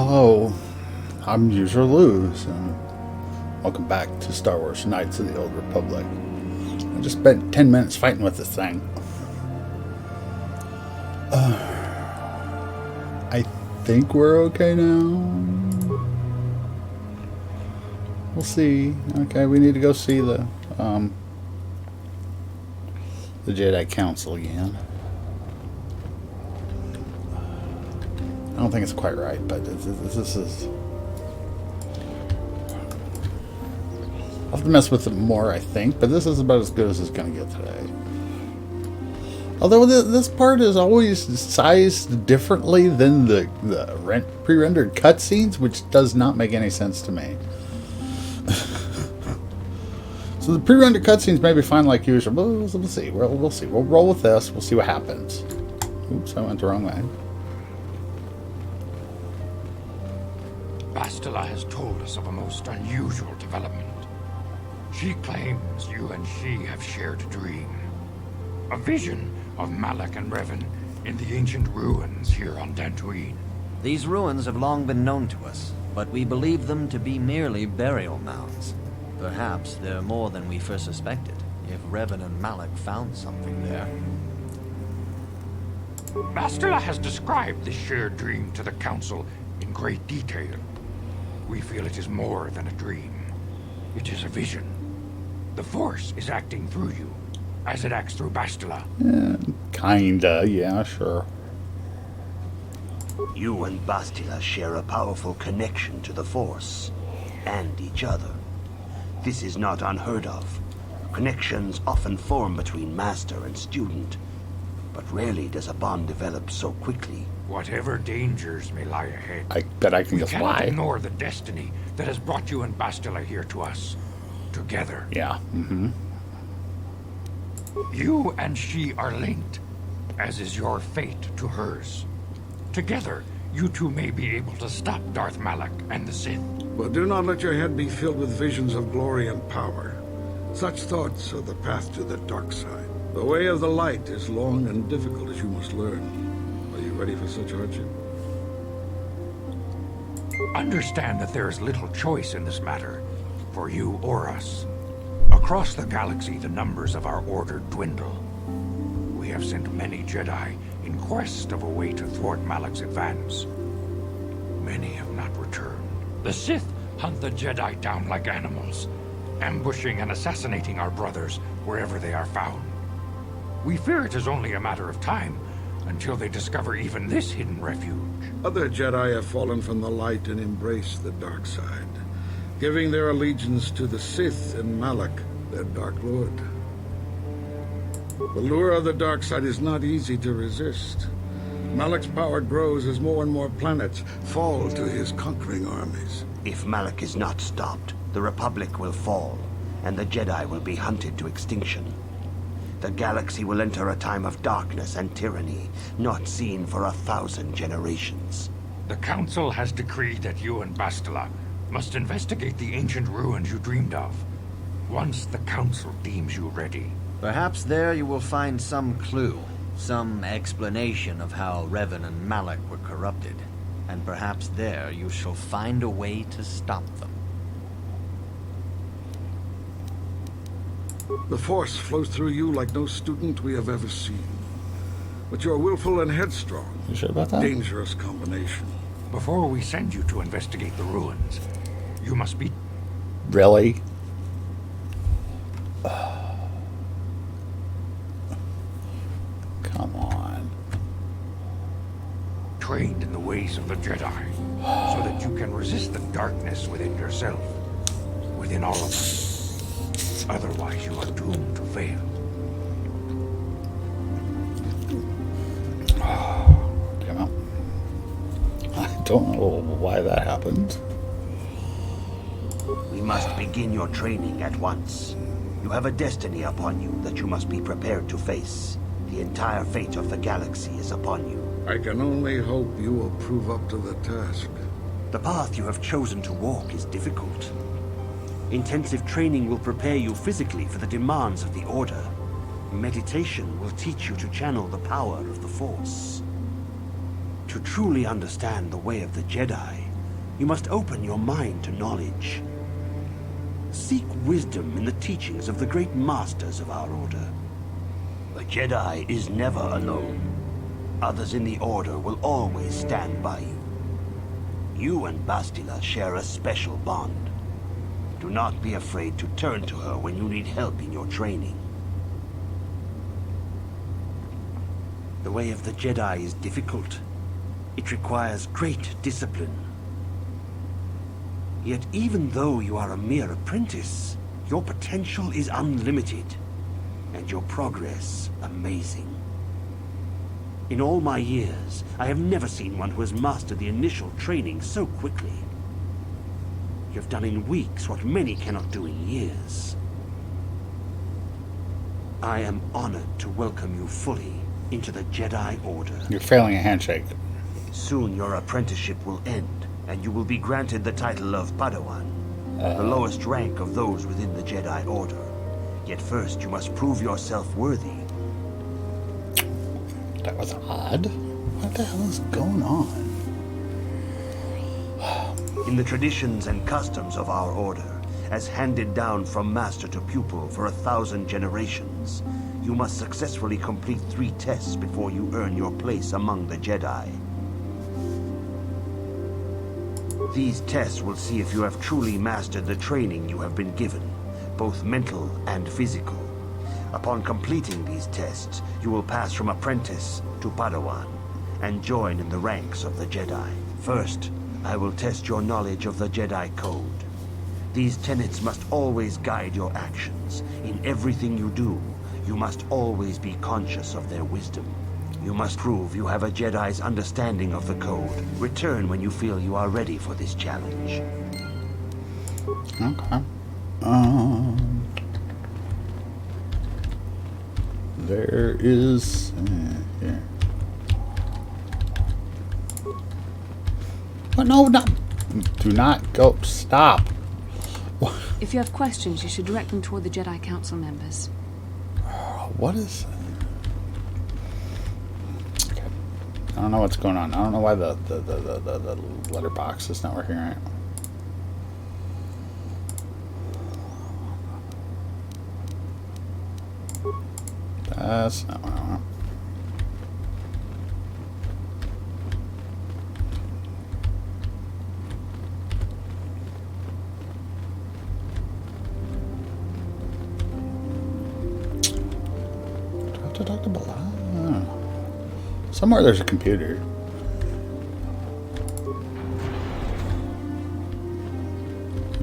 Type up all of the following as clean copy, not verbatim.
Hello, I'm User Luz, and welcome back to Star Wars Knights of the Old Republic. I just spent 10 minutes fighting with this thing. I think we're okay now. We'll see. Okay, we need to go see the Jedi Council again. I don't think it's quite right, but this is... I'll have to mess with it more, I think, but this is about as good as it's going to get today. Although this part is always sized differently than the pre-rendered cutscenes, which does not make any sense to me. So the pre-rendered cutscenes may be fine like usual, but we'll see. We'll see. We'll roll with this. We'll see what happens. Oops, I went the wrong way. Bastila has told us of a most unusual development. She claims you and she have shared a dream. A vision of Malak and Revan in the ancient ruins here on Dantooine. These ruins have long been known to us, but we believe them to be merely burial mounds. Perhaps they're more than we first suspected, if Revan and Malak found something there. Bastila has described this shared dream to the Council in great detail. We feel it is more than a dream. It is a vision. The Force is acting through you, as it acts through Bastila. Kinda, yeah, sure. You and Bastila share a powerful connection to the Force, and each other. This is not unheard of. Connections often form between master and student, but rarely does a bond develop so quickly. Whatever dangers may lie ahead, I bet I can guess we cannot why. ignore the destiny that has brought you and Bastila here to us. Together. Yeah. Mm-hmm. You and she are linked, as is your fate to hers. Together, you two may be able to stop Darth Malak and the Sith. But do not let your head be filled with visions of glory and power. Such thoughts are the path to the dark side. The way of the light is long and difficult, as you must learn. Are you ready for such hardship? Understand that there is little choice in this matter, for you or us. Across the galaxy, the numbers of our order dwindle. We have sent many Jedi in quest of a way to thwart Malak's advance. Many have not returned. The Sith hunt the Jedi down like animals, ambushing and assassinating our brothers wherever they are found. We fear it is only a matter of time until they discover even this hidden refuge. Other Jedi have fallen from the light and embraced the dark side, giving their allegiance to the Sith and Malak, their Dark Lord. The lure of the dark side is not easy to resist. Malak's power grows as more and more planets fall to his conquering armies. If Malak is not stopped, the Republic will fall, and the Jedi will be hunted to extinction. The galaxy will enter a time of darkness and tyranny, not seen for 1,000 generations. The Council has decreed that you and Bastila must investigate the ancient ruins you dreamed of, once the Council deems you ready. Perhaps there you will find some clue, some explanation of how Revan and Malak were corrupted. And perhaps there you shall find a way to stop them. The Force flows through you like no student we have ever seen. But you're willful and headstrong. You sure about that? Dangerous combination. Before we send you to investigate the ruins, you must be Really? Come on. trained in the ways of the Jedi, so that you can resist the darkness within yourself, within all of us. Otherwise, you are doomed to fail. Damn it. I don't know why that happened. We must begin your training at once. You have a destiny upon you that you must be prepared to face. The entire fate of the galaxy is upon you. I can only hope you will prove up to the task. The path you have chosen to walk is difficult. Intensive training will prepare you physically for the demands of the Order. Meditation will teach you to channel the power of the Force. To truly understand the way of the Jedi, You must open your mind to knowledge. Seek wisdom in the teachings of the great masters of our order. The Jedi is never alone. Others in the Order will always stand by you. You and Bastila share a special bond. Do not be afraid to turn to her when you need help in your training. The way of the Jedi is difficult. It requires great discipline. Yet even though you are a mere apprentice, your potential is unlimited, and your progress amazing. In all my years, I have never seen one who has mastered the initial training so quickly. You have done in weeks what many cannot do in years. I am honored to welcome you fully into the Jedi Order. You're failing a handshake. Soon your apprenticeship will end, and you will be granted the title of Padawan, the lowest rank of those within the Jedi Order. Yet first you must prove yourself worthy. That was odd. What the hell is going on? In the traditions and customs of our order, as handed down from master to pupil for 1,000 generations, you must successfully complete 3 tests before you earn your place among the Jedi. These tests will see if you have truly mastered the training you have been given, both mental and physical. Upon completing these tests, you will pass from apprentice to Padawan and join in the ranks of the Jedi. First, I will test your knowledge of the Jedi Code. These tenets must always guide your actions. In everything you do, you must always be conscious of their wisdom. You must prove you have a Jedi's understanding of the Code. Return when you feel you are ready for this challenge. Okay. There is... here. But no, not... Do not go. Stop. If you have questions, you should direct them toward the Jedi Council members. What is... Okay. I don't know what's going on. I don't know why the letterbox is not working right. That's not what I want. Do I have to talk to Bala? Somewhere there's a computer.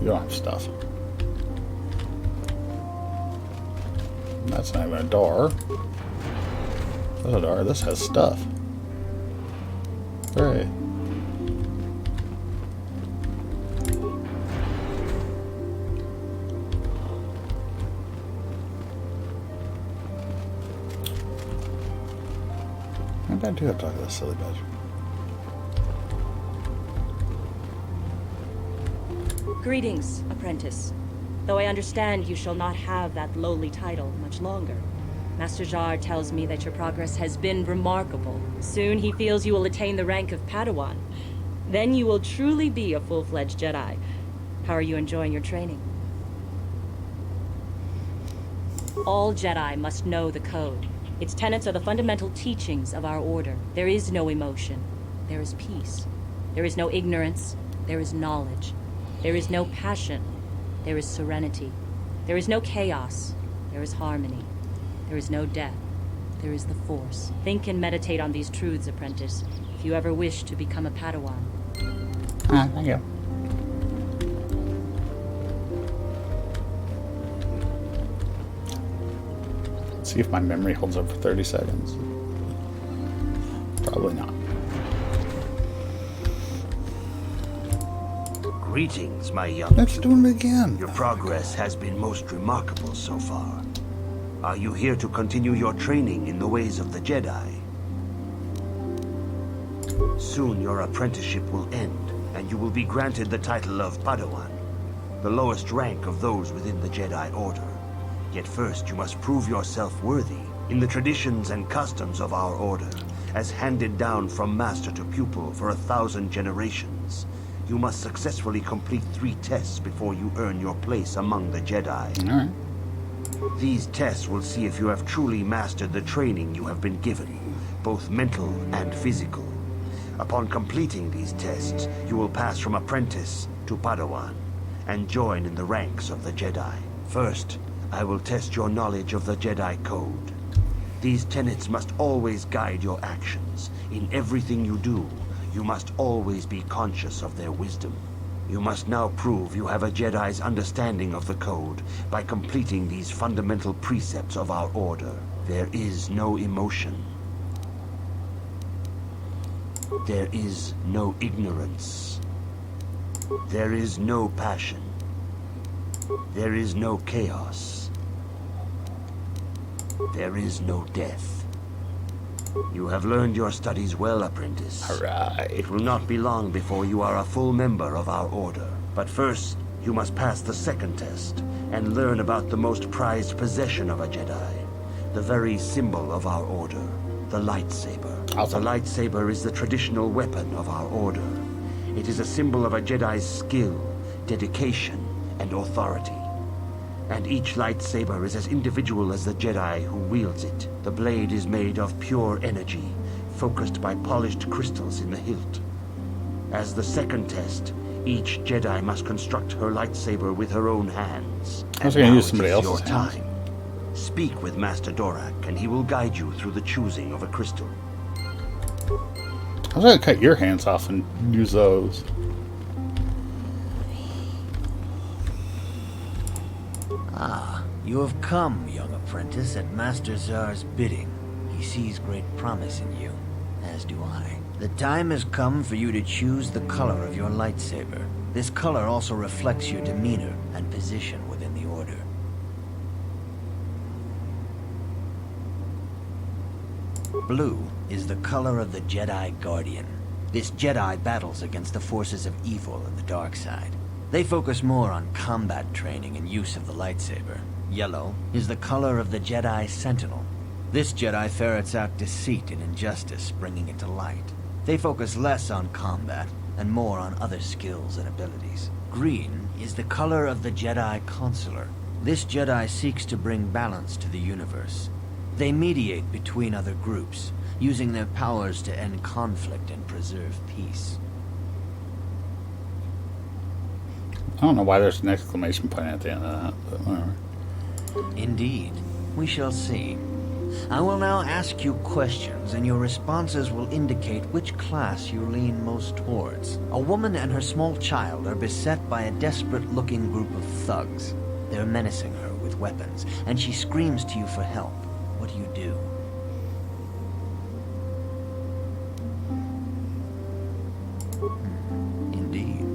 You don't have stuff. That's not even a door. That's a door. This has stuff. Right. Maybe I do have to talk to this silly badger. Greetings, apprentice. Though I understand you shall not have that lowly title much longer. Master Jar tells me that your progress has been remarkable. Soon he feels you will attain the rank of Padawan. Then you will truly be a full-fledged Jedi. How are you enjoying your training? All Jedi must know the Code. Its tenets are the fundamental teachings of our order. There is no emotion. There is peace. There is no ignorance. There is knowledge. There is no passion. There is serenity. There is no chaos. There is harmony. There is no death. There is the Force. Think and meditate on these truths, apprentice, if you ever wish to become a Padawan. Thank you. Let's see if my memory holds up for 30 seconds. Probably not. Greetings, my young Let's do it again. Your progress has been most remarkable so far. Are you here to continue your training in the ways of the Jedi? Soon your apprenticeship will end, and you will be granted the title of Padawan, the lowest rank of those within the Jedi Order. Yet first you must prove yourself worthy. In the traditions and customs of our order, as handed down from master to pupil for 1,000 generations, you must successfully complete 3 tests before you earn your place among the Jedi. All right. These tests will see if you have truly mastered the training you have been given, both mental and physical. Upon completing these tests, you will pass from apprentice to Padawan and join in the ranks of the Jedi. First, I will test your knowledge of the Jedi Code. These tenets must always guide your actions. In everything you do, you must always be conscious of their wisdom. You must now prove you have a Jedi's understanding of the Code by completing these fundamental precepts of our order. There is no emotion. There is no ignorance. There is no passion. There is no chaos. There is no death. You have learned your studies well, apprentice. All right. It will not be long before you are a full member of our order. But first, you must pass the second test and learn about the most prized possession of a Jedi, the very symbol of our order, the lightsaber. Awesome. The lightsaber is the traditional weapon of our order. It is a symbol of a Jedi's skill, dedication, and authority. And each lightsaber is as individual as the Jedi who wields it. The blade is made of pure energy, focused by polished crystals in the hilt. As the second test, each Jedi must construct her lightsaber with her own hands. I was And going to now use it somebody is else's your hands. time. Speak with Master Dorak, and he will guide you through the choosing of a crystal. I was going to cut your hands off and use those. You have come, young apprentice, at Master Zar's bidding. He sees great promise in you, as do I. The time has come for you to choose the color of your lightsaber. This color also reflects your demeanor and position within the Order. Blue is the color of the Jedi Guardian. This Jedi battles against the forces of evil and the dark side. They focus more on combat training and use of the lightsaber. Yellow is the color of the Jedi Sentinel. This Jedi ferrets out deceit and injustice, bringing it to light. They focus less on combat and more on other skills and abilities. Green is the color of the Jedi Consular. This Jedi seeks to bring balance to the universe. They mediate between other groups, using their powers to end conflict and preserve peace. I don't know why there's an exclamation point at the end of that, but whatever. Indeed. We shall see. I will now ask you questions, and your responses will indicate which class you lean most towards. A woman and her small child are beset by a desperate-looking group of thugs. They're menacing her with weapons, and she screams to you for help. What do you do? Indeed.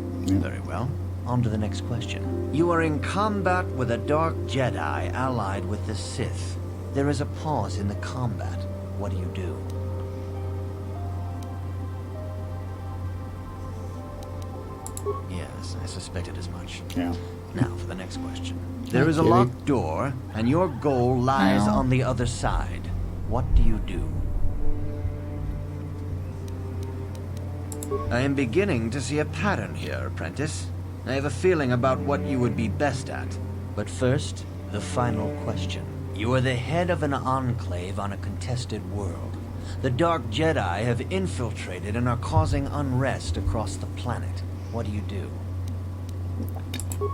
Very well. On to the next question. You are in combat with a dark Jedi allied with the Sith. There is a pause in the combat. What do you do? Yes, I suspected as much. Yeah. Now for the next question. There is a Kitty. locked door, and your goal lies Meow. on the other side. What do you do? I am beginning to see a pattern here, apprentice. I have a feeling about what you would be best at. But first, the final question. You are the head of an enclave on a contested world. The Dark Jedi have infiltrated and are causing unrest across the planet. What do you do?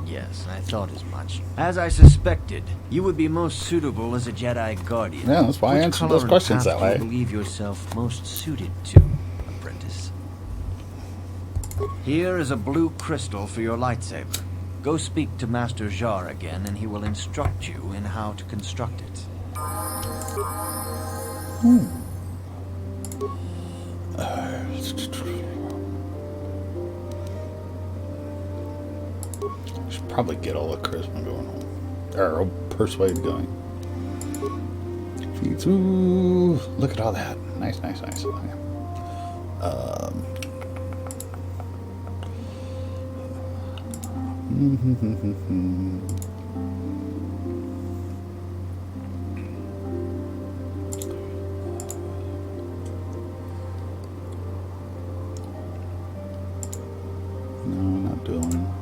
Yes, I thought as much. As I suspected, you would be most suitable as a Jedi Guardian. Yeah, that's why I Which answered color those and questions path that way. do you believe yourself most suited to, apprentice? Here is a blue crystal for your lightsaber. Go speak to Master Jar again, and he will instruct you in how to construct it. Should probably get all the charisma going on. Or persuade going. Ooh, look at all that. Nice, nice, nice. Okay. No, not dueling.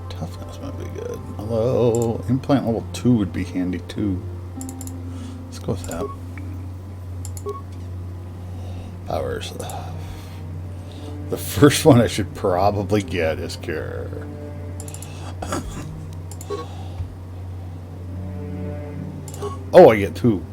Toughness might be good. Although, implant level 2 would be handy too. Let's go with that. Powers. The first one I should probably get is Cure. Oh, I get 2.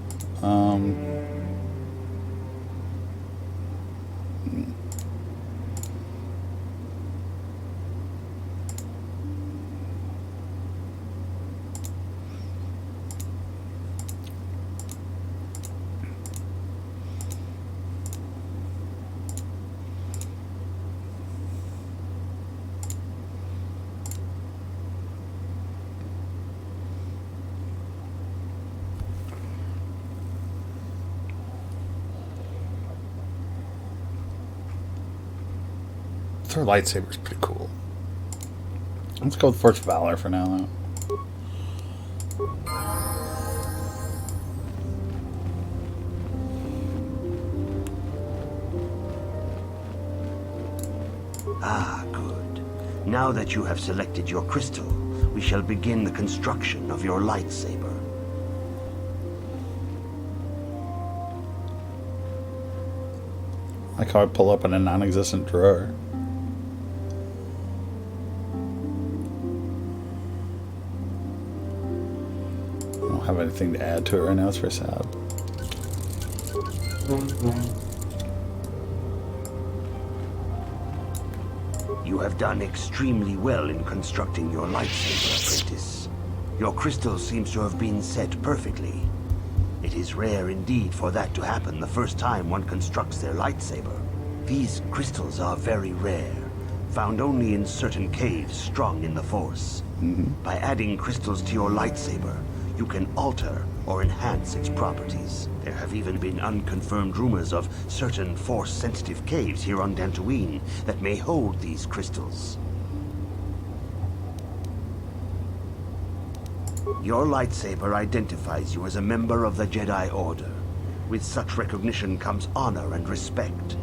Her lightsaber's pretty cool. Let's go with Force of Valor for now, though. Ah, good. Now that you have selected your crystal, we shall begin the construction of your lightsaber. Like how I pull up in a non-existent drawer. I don't have anything to add to it right now. It's very sad. You have done extremely well in constructing your lightsaber, apprentice. Your crystal seems to have been set perfectly. It is rare indeed for that to happen the first time one constructs their lightsaber. These crystals are very rare, found only in certain caves strong in the Force. By adding crystals to your lightsaber, you can alter or enhance its properties. There have even been unconfirmed rumors of certain Force-sensitive caves here on Dantooine that may hold these crystals. Your lightsaber identifies you as a member of the Jedi Order. With such recognition comes honor and respect,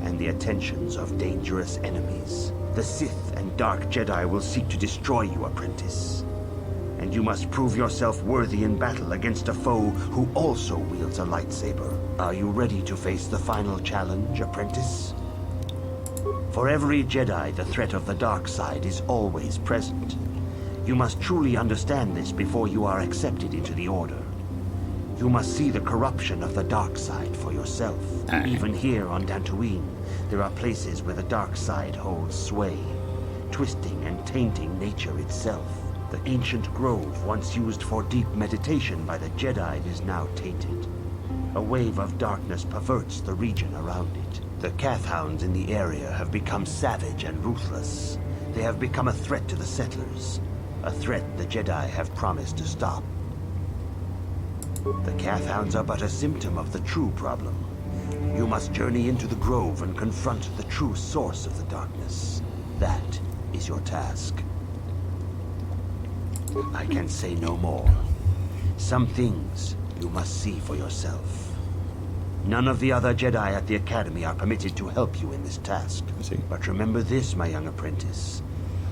and the attentions of dangerous enemies. The Sith and Dark Jedi will seek to destroy you, apprentice. And you must prove yourself worthy in battle against a foe who also wields a lightsaber. Are you ready to face the final challenge, apprentice? For every Jedi, the threat of the dark side is always present. You must truly understand this before you are accepted into the Order. You must see the corruption of the dark side for yourself. Even here on Dantooine, there are places where the dark side holds sway, twisting and tainting nature itself. The ancient grove, once used for deep meditation by the Jedi, is now tainted. A wave of darkness perverts the region around it. The Kathhounds in the area have become savage and ruthless. They have become a threat to the settlers, a threat the Jedi have promised to stop. The Kathhounds are but a symptom of the true problem. You must journey into the grove and confront the true source of the darkness. That is your task. I can say no more. Some things you must see for yourself. None of the other Jedi at the Academy are permitted to help you in this task. But remember this, my young apprentice.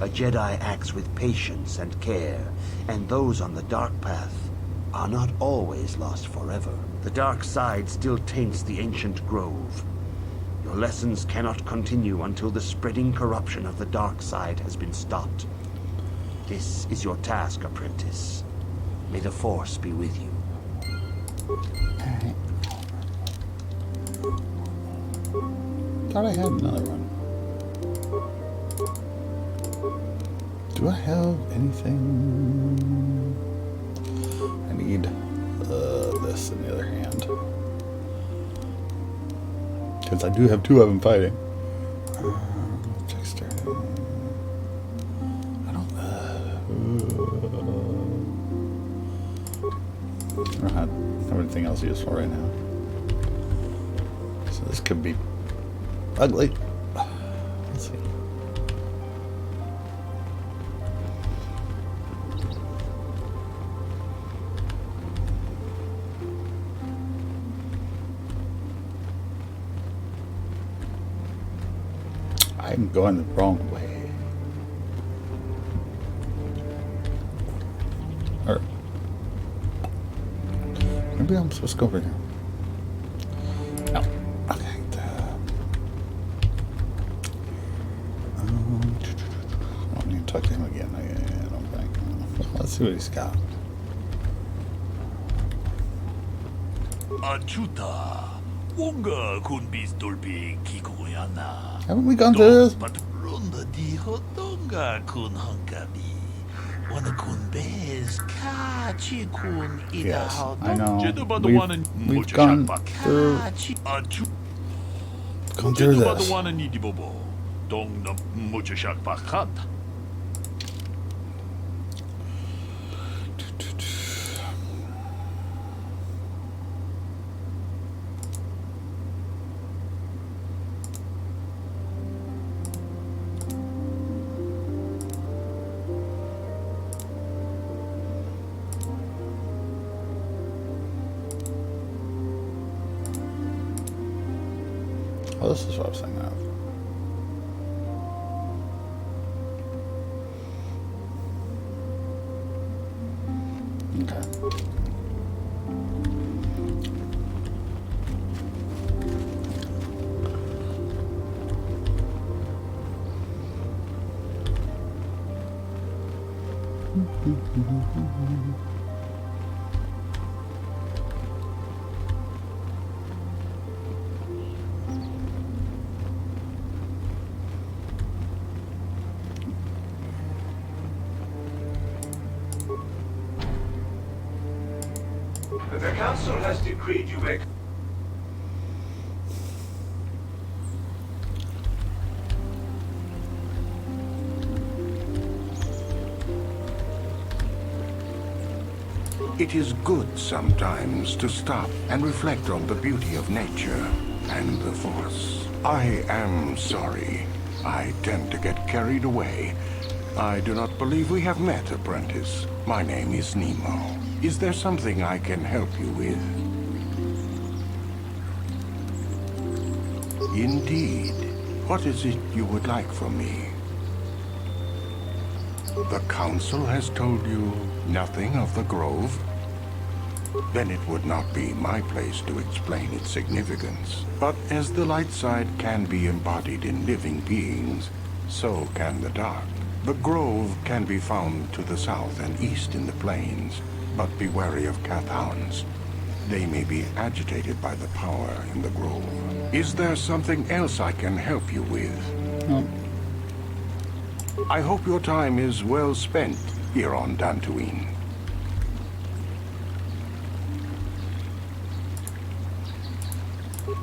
A Jedi acts with patience and care, and those on the dark path are not always lost forever. The dark side still taints the ancient grove. Your lessons cannot continue until the spreading corruption of the dark side has been stopped. This is your task, apprentice. May the Force be with you. Alright. Thought I had another one. Do I have anything? I need this in the other hand. Because I do have 2 of them fighting. I don't have anything else useful right now. So this could be ugly. Let's see. I'm going the wrong way. Or maybe I'm supposed to go over here. No. Okay. I don't need to talk to him again. I don't think. Well, let's see what he's got. Achuta, wonga kun bistolpi kikoyana. Haven't we gone through this? But runda di hotonga kun hunkabi. Wana kun bez kachi kun ida Yes, how I know. We've gone gone through this. wana ni di bobo. Dong na muchashak pakat. Oh, this is what I was thinking of. Okay. The council has decreed you make... It is good sometimes to stop and reflect on the beauty of nature and the Force. I am sorry. I tend to get carried away. I do not believe we have met, apprentice. My name is Nemo. Is there something I can help you with? Indeed. What is it you would like from me? The Council has told you nothing of the Grove? Then it would not be my place to explain its significance. But as the light side can be embodied in living beings, so can the dark. The Grove can be found to the south and east in the plains, but be wary of Cathounds. They may be agitated by the power in the Grove. Is there something else I can help you with? No. I hope your time is well spent here on Dantooine.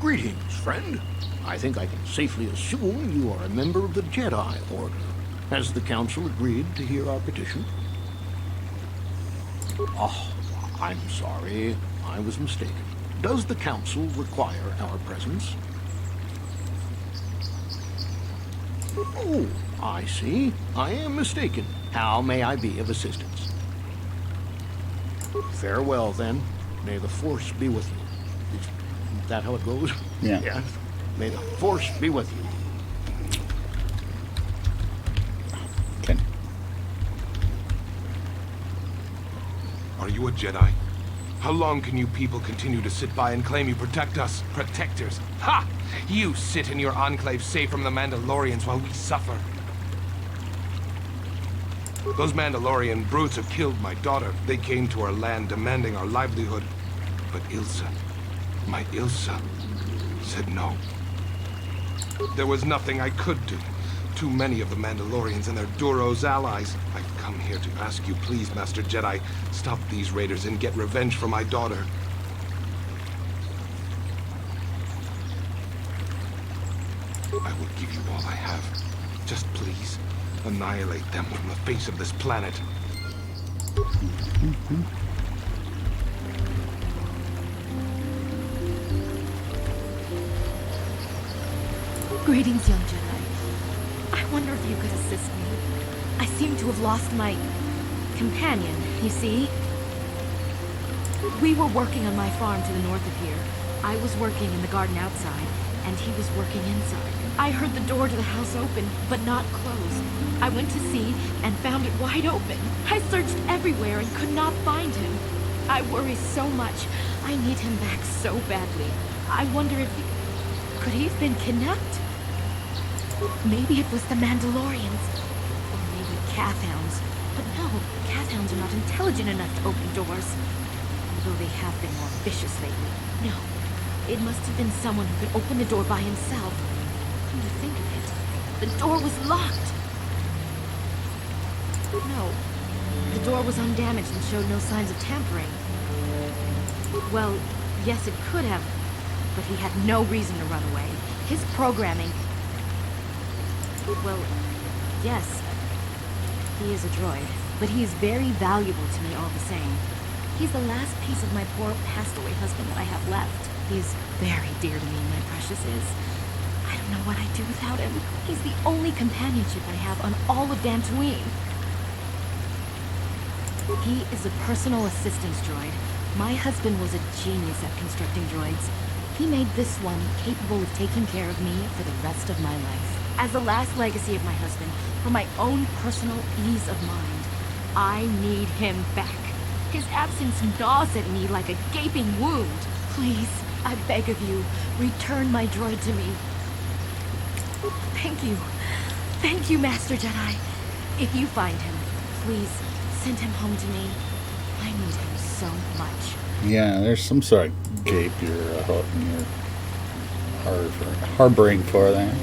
Greetings, friend. I think I can safely assume you are a member of the Jedi Order. Has the Council agreed to hear our petition? Oh, I'm sorry. I was mistaken. Does the Council require our presence? Oh, I see. I am mistaken. How may I be of assistance? Farewell, then. May the Force be with you. Is that how it goes? Yeah. Yes. May the Force be with you. Okay. Are you a Jedi? How long can you people continue to sit by and claim you protect us? Protectors? Ha! You sit in your enclave safe from the Mandalorians while we suffer. Those Mandalorian brutes have killed my daughter. They came to our land demanding our livelihood. But Ilsa, my Ilsa, said no. There was nothing I could do. Too many of the Mandalorians and their Duros allies. I've come here to ask you, please, Master Jedi, stop these raiders and get revenge for my daughter. I will give you all I have. Just please, annihilate them from the face of this planet. Greetings, young Jedi. I wonder if you could assist me. I seem to have lost my companion, you see? We were working on my farm to the north of here. I was working in the garden outside. and he was working inside. I heard the door to the house open, but not close. I went to see and found it wide open. I searched everywhere and could not find him. I worry so much. I need him back so badly. I wonder if he... Could he have been kidnapped? Maybe it was the Mandalorians. Or maybe Cathhounds. But no, Cathhounds are not intelligent enough to open doors. Although they have been more vicious lately. No, it must have been someone who could open the door by himself. Come to think of it, the door was locked. No, the door was undamaged and showed no signs of tampering. Well, yes, it could have, but he had no reason to run away. His programming... Well, yes, he is a droid, but he is very valuable to me all the same. He's the last piece of my poor passed-away husband that I have left. He's very dear to me, my precious is. I don't know what I'd do without him. He's the only companionship I have on all of Dantooine. He is a personal assistance droid. My husband was a genius at constructing droids. He made this one capable of taking care of me for the rest of my life. As the last legacy of my husband, for my own personal ease of mind, I need him back. His absence gnaws at me like a gaping wound. Please, I beg of you, return my droid to me. Thank you. Thank you, Master Jedi. If you find him, please send him home to me. I need him so much. Yeah, there's some sort of gape you're harboring for there.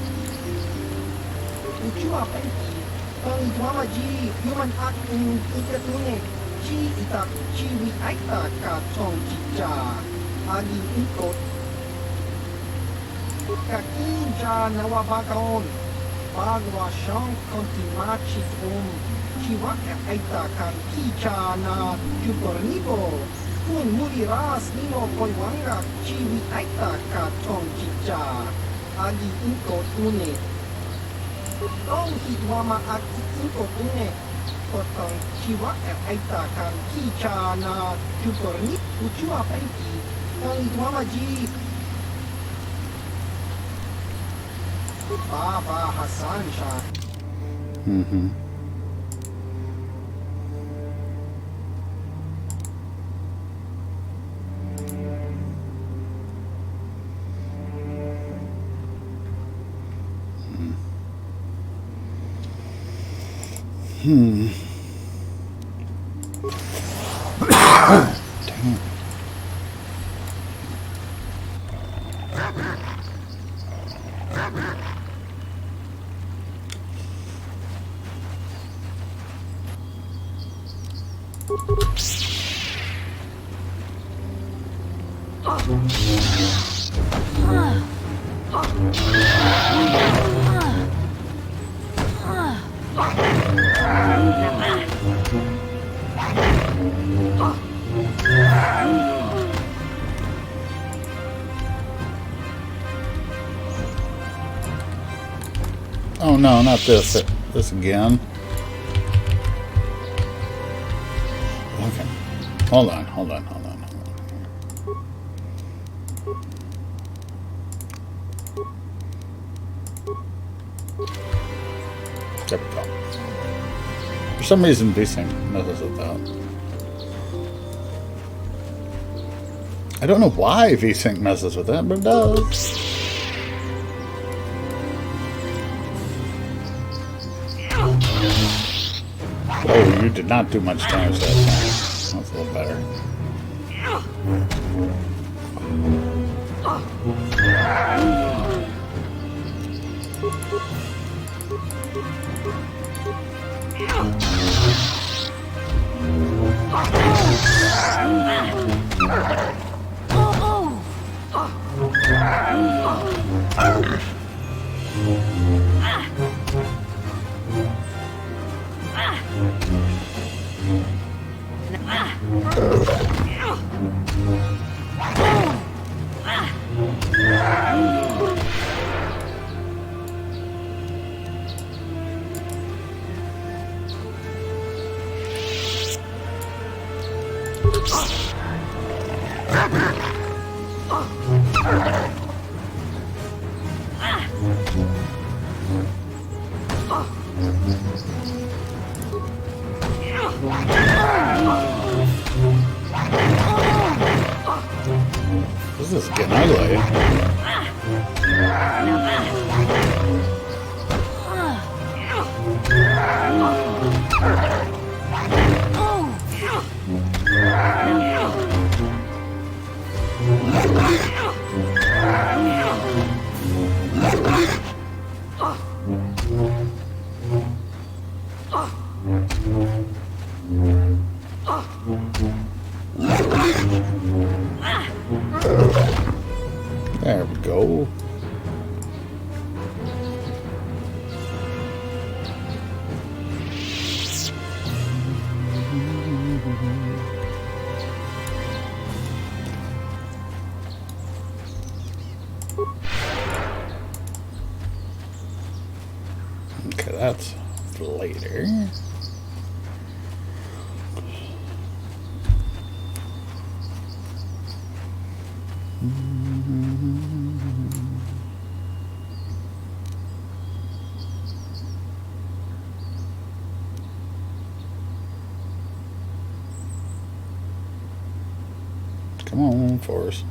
Mm-hmm. Damn. Oh no, not this. This again. Okay. Hold on. There we go. For some reason, V-Sync messes with that. I don't know why V-Sync messes with that, but it does. Oh, you did not do much damage that time. That's a little better. This is getting ugly. There we go. Okay, that's later. Come on, Forrest.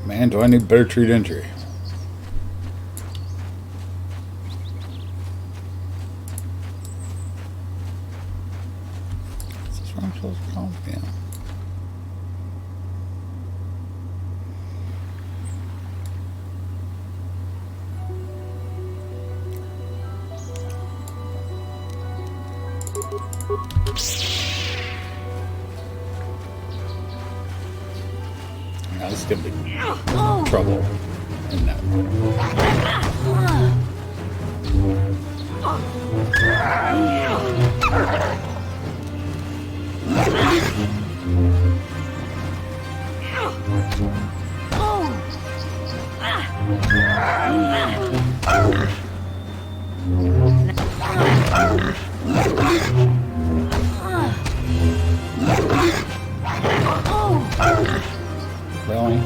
Man, do I need better treat injury? Is this where I'm supposed to go? Yeah. Now this is gonna be trouble in that Really?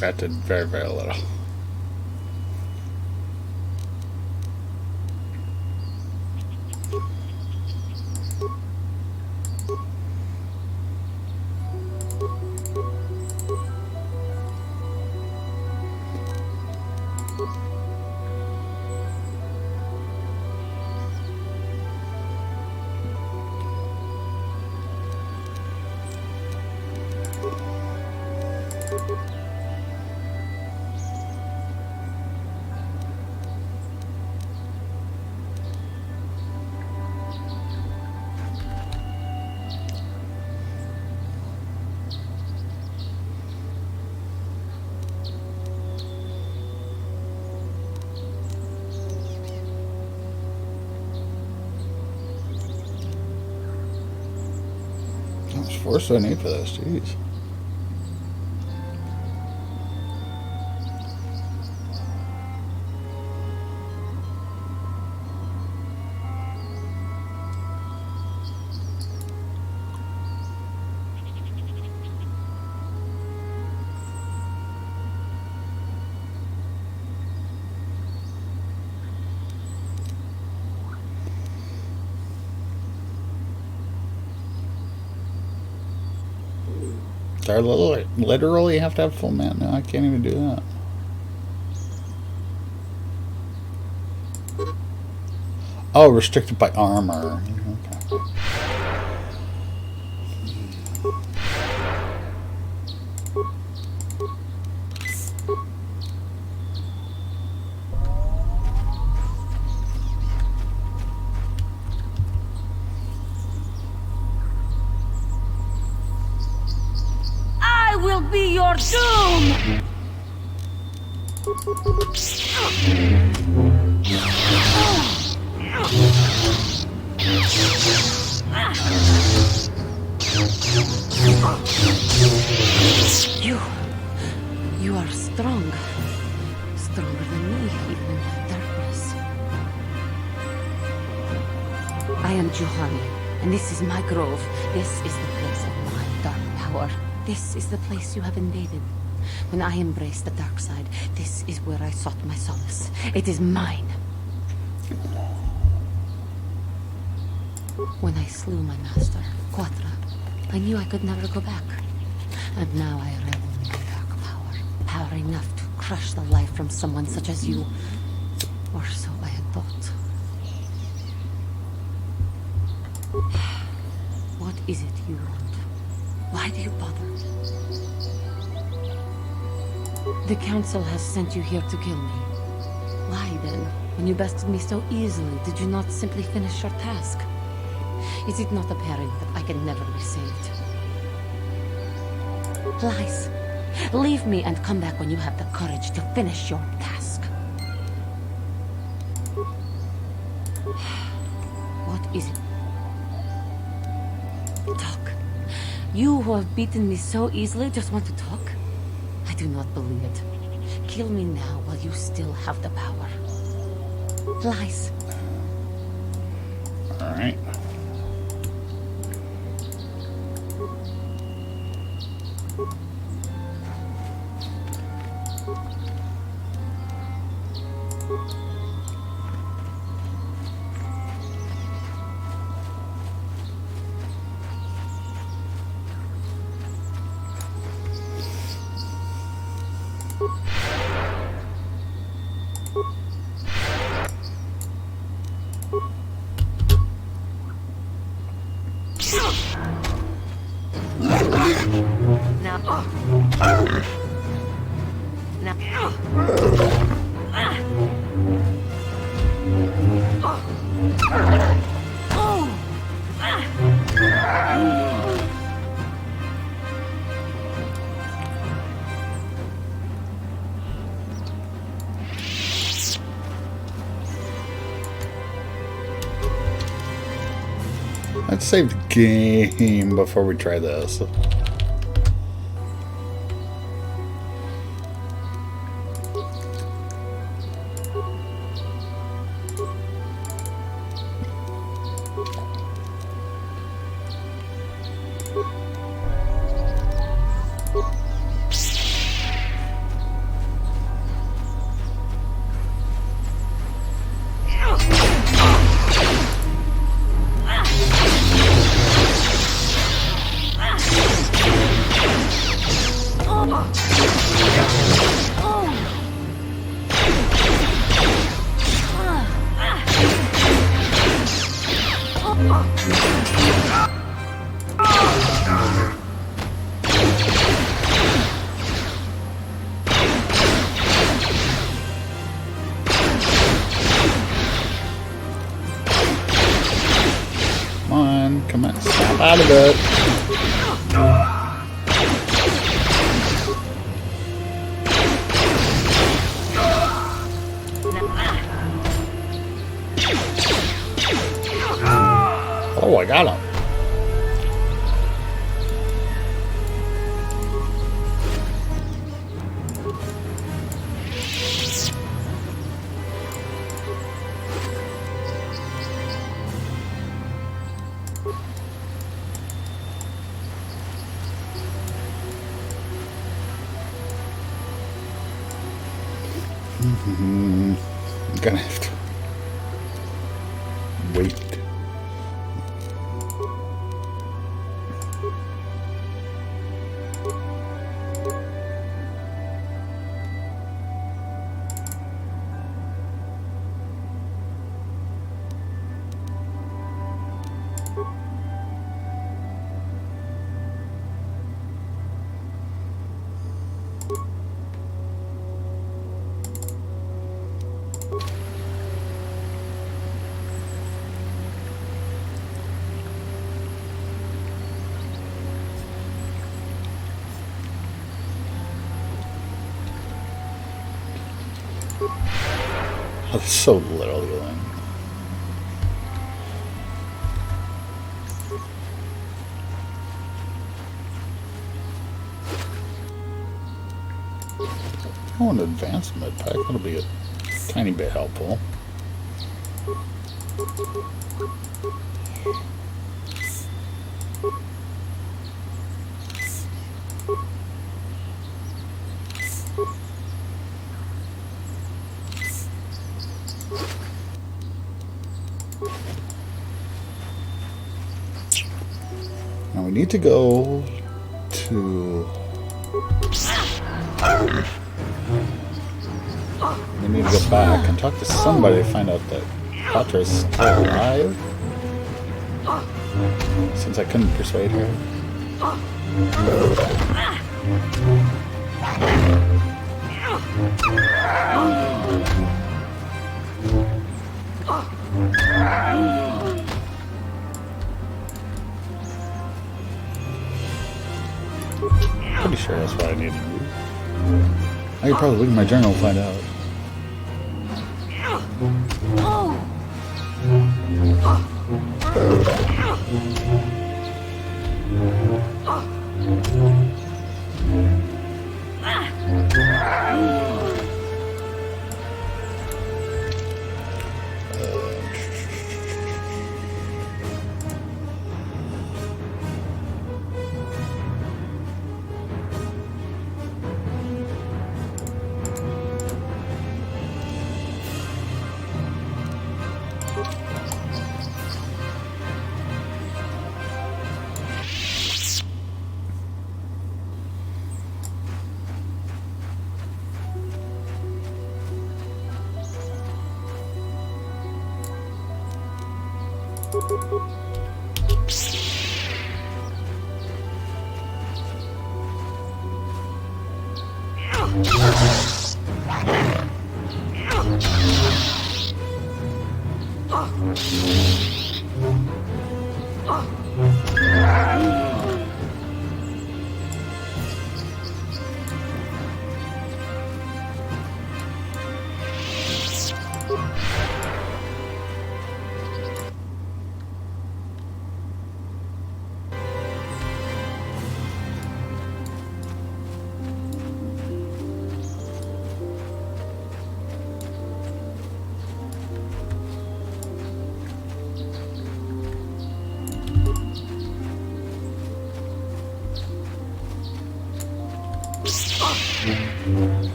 That did very, very little. How much force do I need for this? Jeez. Do I literally have to have full mana? No, I can't even do that. Oh, restricted by armor. Okay. I will be your doom! You are strong. Stronger than me, even in the darkness. I am Juhani, and this is my grove. This is the place of my dark power. This is the place you have invaded. When I embraced the dark side, this is where I sought my solace. It is mine. When I slew my master, Quatra, I knew I could never go back. And now I revel in my dark power. Power enough to crush the life from someone such as you. Or so I had thought. What is it you want? Why do you bother? The council has sent you here to kill me. Why then, when you bested me so easily, did you not simply finish your task? Is it not apparent that I can never be saved? Lies. Leave me and come back when you have the courage to finish your task. What is it? Talk. You who have beaten me so easily just want to talk? I do not believe it. Kill me now while you still have the power. Lies. All right. Let's save the game before we try this. out of it. Oh, I got him. I'm gonna have to wait. Oh, there's so little healing. Oh, an advanced med pack. That'll be a tiny bit helpful. Now we need to go to... We need to go back and talk to somebody to find out that Patra is still alive. Since I couldn't persuade her. Pretty sure that's what I need to do. I could probably look at my journal and find out.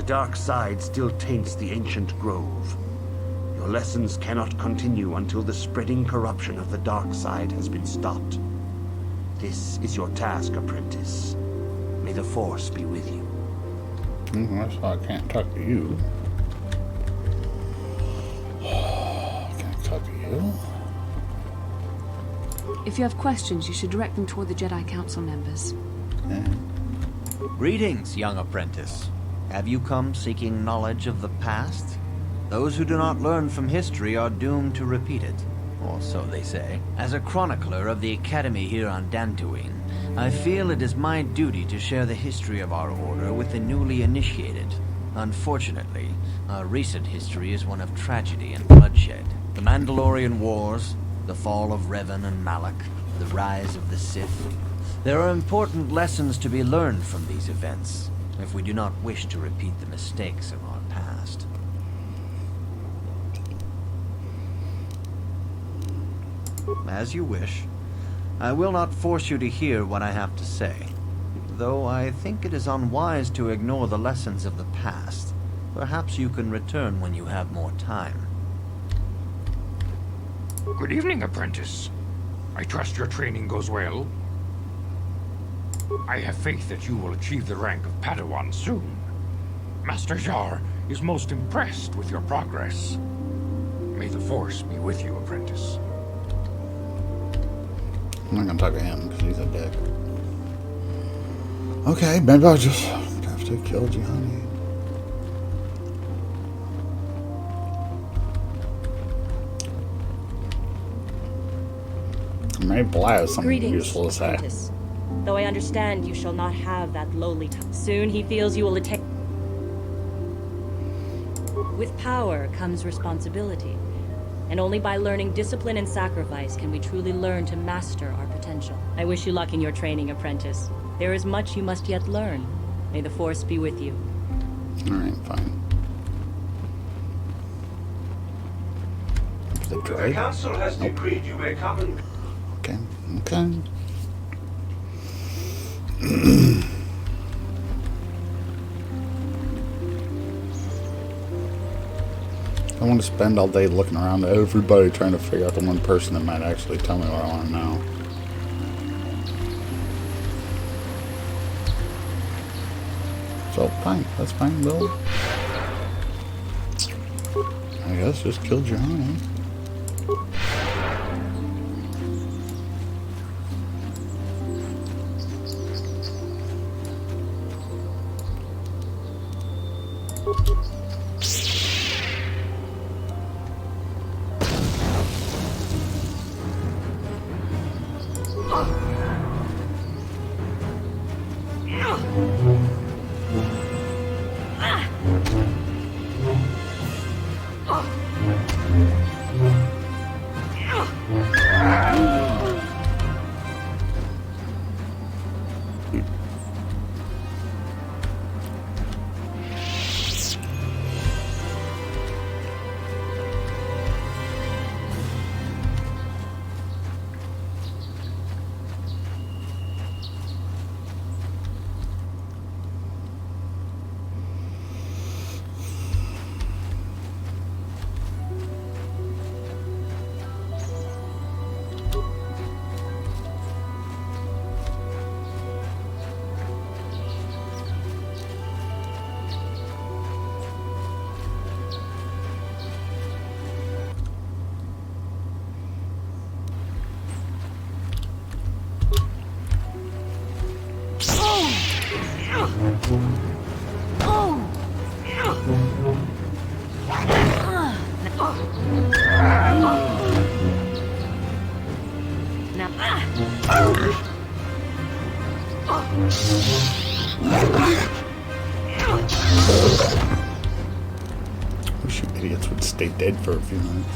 dark side still taints the ancient grove. Your lessons cannot continue until the spreading corruption of the dark side has been stopped. This is your task, apprentice. May the Force be with you. That's why I can't talk to you. Can't talk to you. If you have questions, you should direct them toward the Jedi Council members. Yeah. Greetings, young apprentice. Have you come seeking knowledge of the past? Those who do not learn from history are doomed to repeat it, or so they say. As a chronicler of the Academy here on Dantooine, I feel it is my duty to share the history of our order with the newly initiated. Unfortunately, our recent history is one of tragedy and bloodshed. The Mandalorian Wars, the fall of Revan and Malak, the rise of the Sith. There are important lessons to be learned from these events, if we do not wish to repeat the mistakes of our past. As you wish. I will not force you to hear what I have to say, though I think it is unwise to ignore the lessons of the past. Perhaps you can return when you have more time. Good evening, apprentice. I trust your training goes well. I have faith that you will achieve the rank of Padawan soon. Master Jar is most impressed with your progress. May the Force be with you, apprentice. I'm not gonna talk to him because he's a dick. Okay, maybe I'll just have to kill Juhani. Maybe Bly has something useful to say. Apprentice. Though I understand you shall not have that lowly soon he feels you will attain. With power comes responsibility. And only by learning discipline and sacrifice can we truly learn to master our potential. I wish you luck in your training, apprentice. There is much you must yet learn. May the Force be with you. Alright, fine. The droid? council has decreed you may come and... Okay, okay. I want to spend all day looking around at everybody trying to figure out the one person that might actually tell me what I want to know. So, fine. That's fine, Bill. I guess just kill Juhani. Wish you idiots would stay dead for a few minutes.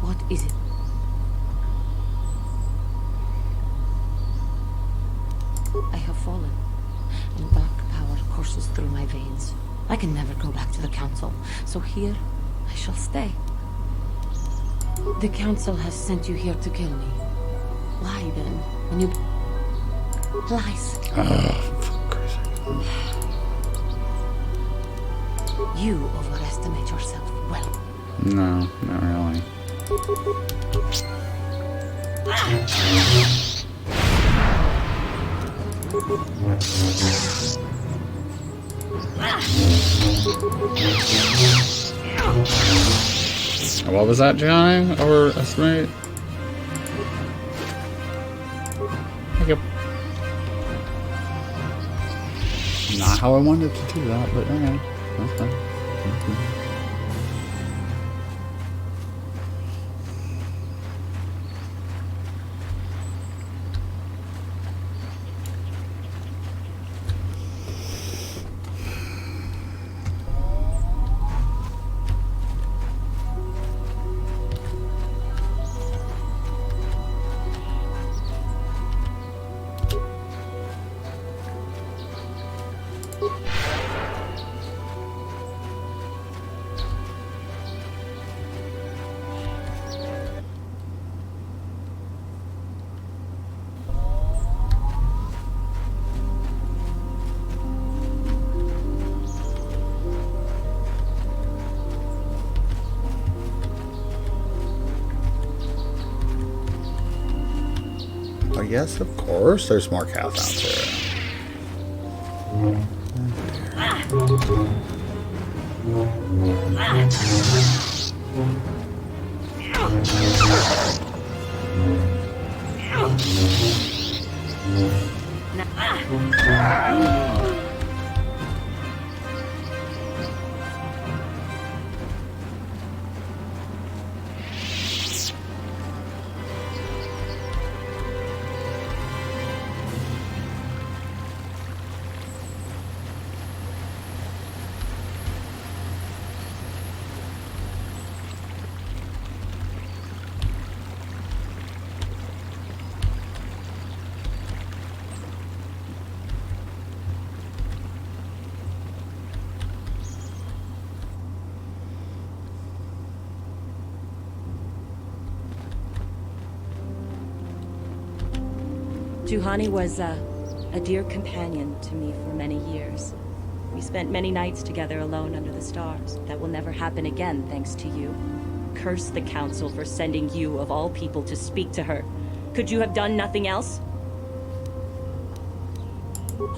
What is it? I have fallen, and dark power courses through my veins. I can never go back to the council, so here I shall stay. The council has sent you here to kill me. Why then, when you... Lies. You overestimate yourself well. No, not really. What was that, Juhani? Overestimate? Yep. Not how I wanted to do that, but okay. That's fine. Yes, of course, there's more cows out there. Juhani was a dear companion to me for many years. We spent many nights together alone under the stars. That will never happen again, thanks to you. Curse the council for sending you, of all people, to speak to her. Could you have done nothing else?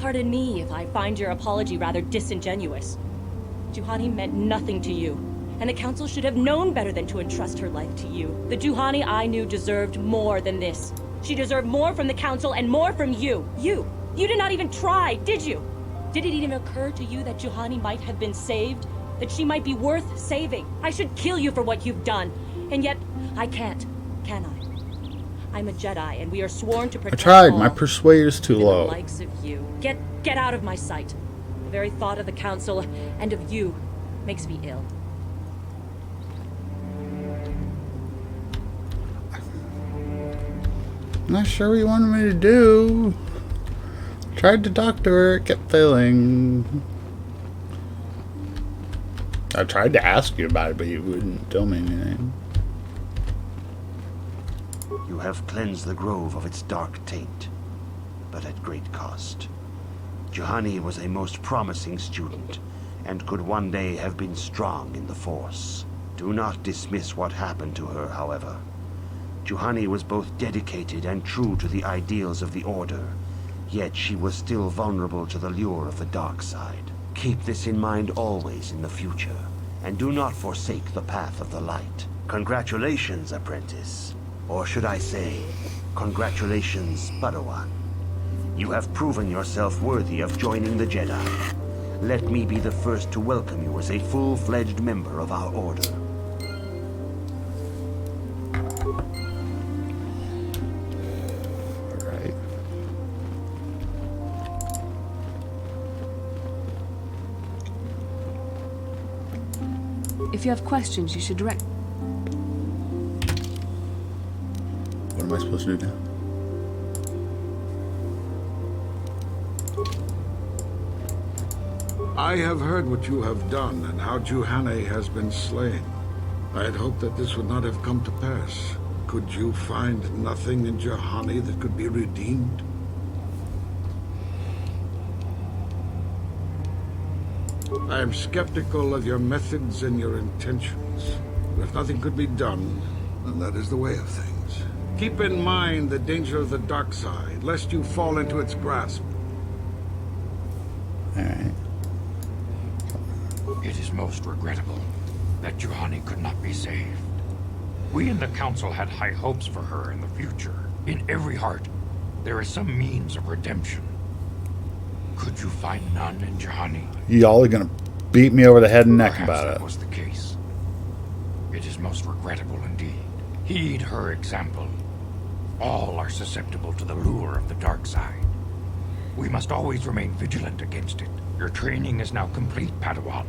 Pardon me if I find your apology rather disingenuous. Juhani meant nothing to you, and the council should have known better than to entrust her life to you. The Juhani I knew deserved more than this. She deserved more from the council and more from you. You did not even try, did you? Did it even occur to you that Juhani might have been saved? That she might be worth saving? I should kill you for what you've done. And yet, I can't, can I? I'm a Jedi, and we are sworn to protect I tried. all. My persuade is too low. The likes of you. Get out of my sight. The very thought of the council and of you makes me ill. Not sure what you wanted me to do. Tried to talk to her, it kept failing. I tried to ask you about it, but you wouldn't tell me anything. You have cleansed the grove of its dark taint, but at great cost. Juhani was a most promising student, and could one day have been strong in the Force. Do not dismiss what happened to her, however. Juhani was both dedicated and true to the ideals of the Order, yet she was still vulnerable to the lure of the dark side. Keep this in mind always in the future, and do not forsake the path of the light. Congratulations, apprentice. Or should I say, congratulations, Padawan. You have proven yourself worthy of joining the Jedi. Let me be the first to welcome you as a full-fledged member of our Order. If you have questions, you should direct... What am I supposed to do now? I have heard what you have done and how Juhani has been slain. I had hoped that this would not have come to pass. Could you find nothing in Juhani that could be redeemed? I am skeptical of your methods and your intentions. But if nothing could be done, then that is the way of things. Keep in mind the danger of the dark side, lest you fall into its grasp. Alright. It is most regrettable that Juhani could not be saved. We in the Council had high hopes for her in the future. In every heart, there is some means of redemption. Could you find none in Juhani? Y'all are gonna beat me over the head and neck Perhaps about that it. was the case. It is most regrettable indeed. Heed her example. All are susceptible to the lure of the dark side. We must always remain vigilant against it. Your training is now complete, Padawan.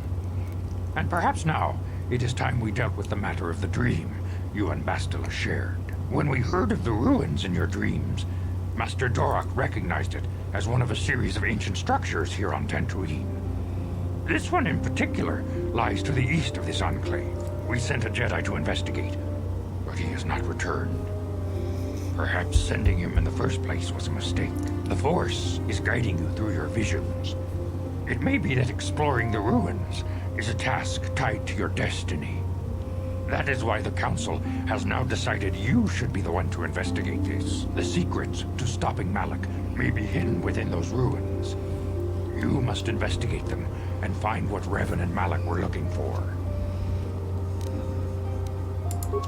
And perhaps now, it is time we dealt with the matter of the dream you and Bastila shared. When we heard of the ruins in your dreams, Master Dorak recognized it as one of a series of ancient structures here on Dantooine. This one in particular lies to the east of this enclave. We sent a Jedi to investigate, but he has not returned. Perhaps sending him in the first place was a mistake. The Force is guiding you through your visions. It may be that exploring the ruins is a task tied to your destiny. That is why the Council has now decided you should be the one to investigate this. The secrets to stopping Malak may be hidden within those ruins. You must investigate them and find what Revan and Malak were looking for.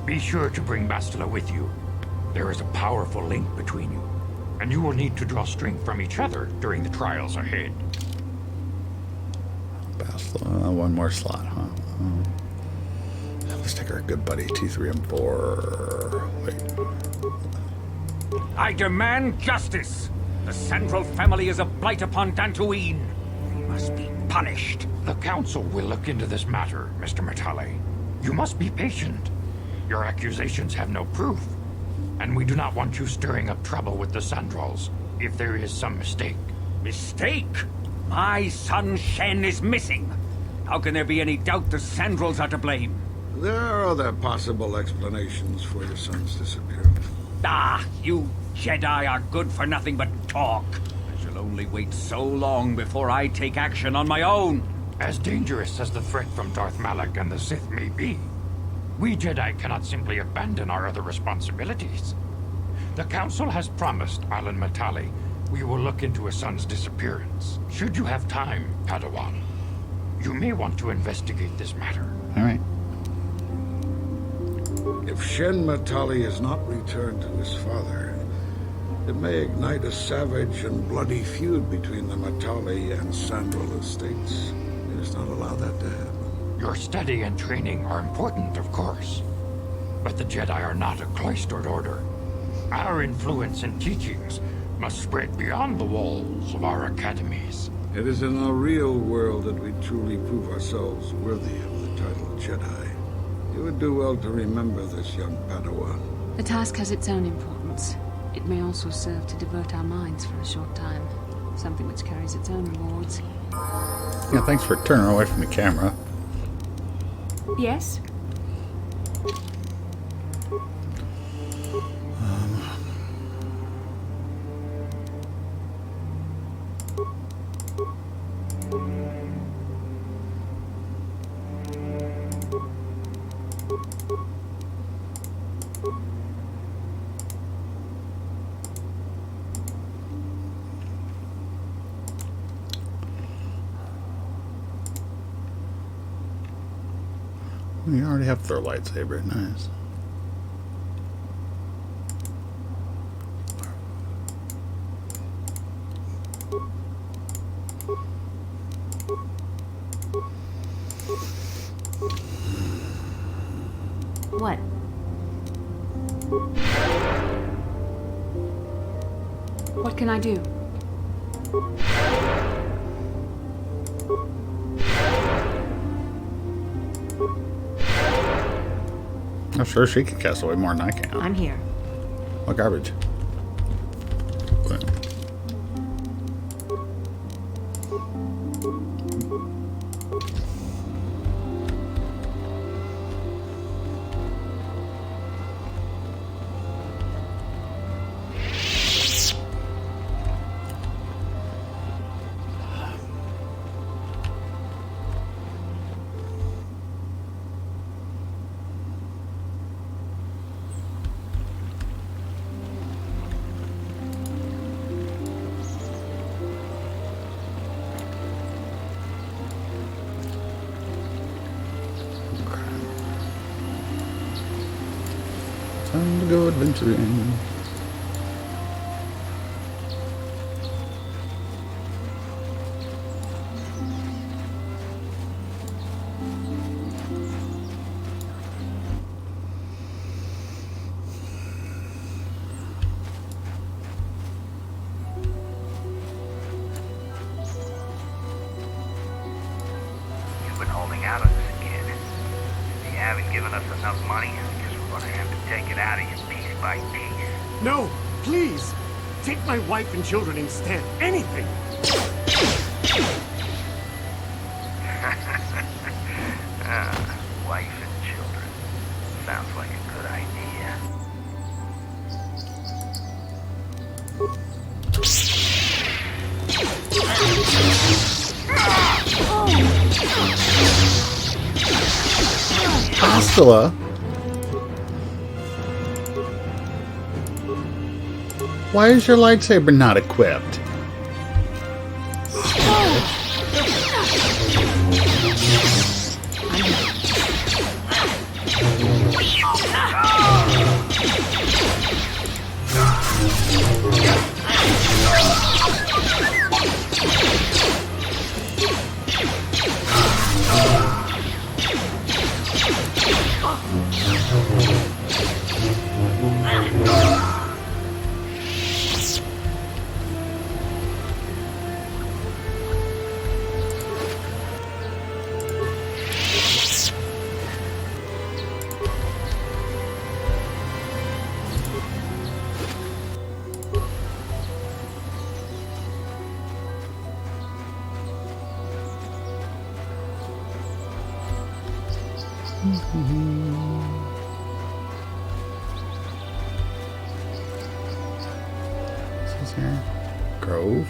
Be sure to bring Bastila with you. There is a powerful link between you, and you will need to draw strength from each other during the trials ahead. Bastila, one more slot, huh? Let's take our good buddy T3 and 4. Wait. I demand justice! The Sandral family is a blight upon Dantooine. They must be punished. The Council will look into this matter, Mr. Matale. You must be patient. Your accusations have no proof, and we do not want you stirring up trouble with the Sandrals if there is some mistake. Mistake? My son Shen is missing. How can there be any doubt the Sandrals are to blame? There are other possible explanations for your son's disappearance. Ah, you Jedi are good for nothing but talk. I shall only wait so long before I take action on my own. As dangerous as the threat from Darth Malak and the Sith may be, we Jedi cannot simply abandon our other responsibilities. The Council has promised Alan Matale we will look into his son's disappearance. Should you have time, Padawan, you may want to investigate this matter. All right. If Shen Matale is not returned to his father, it may ignite a savage and bloody feud between the Matale and Sandral estates. We must not allow that to happen. Your study and training are important, of course, but the Jedi are not a cloistered order. Our influence and teachings must spread beyond the walls of our academies. It is in the real world that we truly prove ourselves worthy of the title Jedi. You would do well to remember this, young Padawan. The task has its own importance. It may also serve to divert our minds for a short time. Something which carries its own rewards. Yeah, thanks for turning away from the camera. Yes? You already have their lightsaber. Nice. What? What can I do? I'm sure she can cast away more than I can. I'm here. What garbage? go adventuring. You've been holding out on us again. If you haven't given us enough money, I guess we're gonna have to take it out of you piece by piece. No, please. Take my wife and children instead. Anything. Wife and children. Sounds like a good idea. Hostila. Why is your lightsaber not equipped? What's this here? Grove?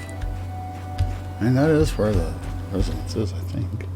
And that is where the residence is, I think.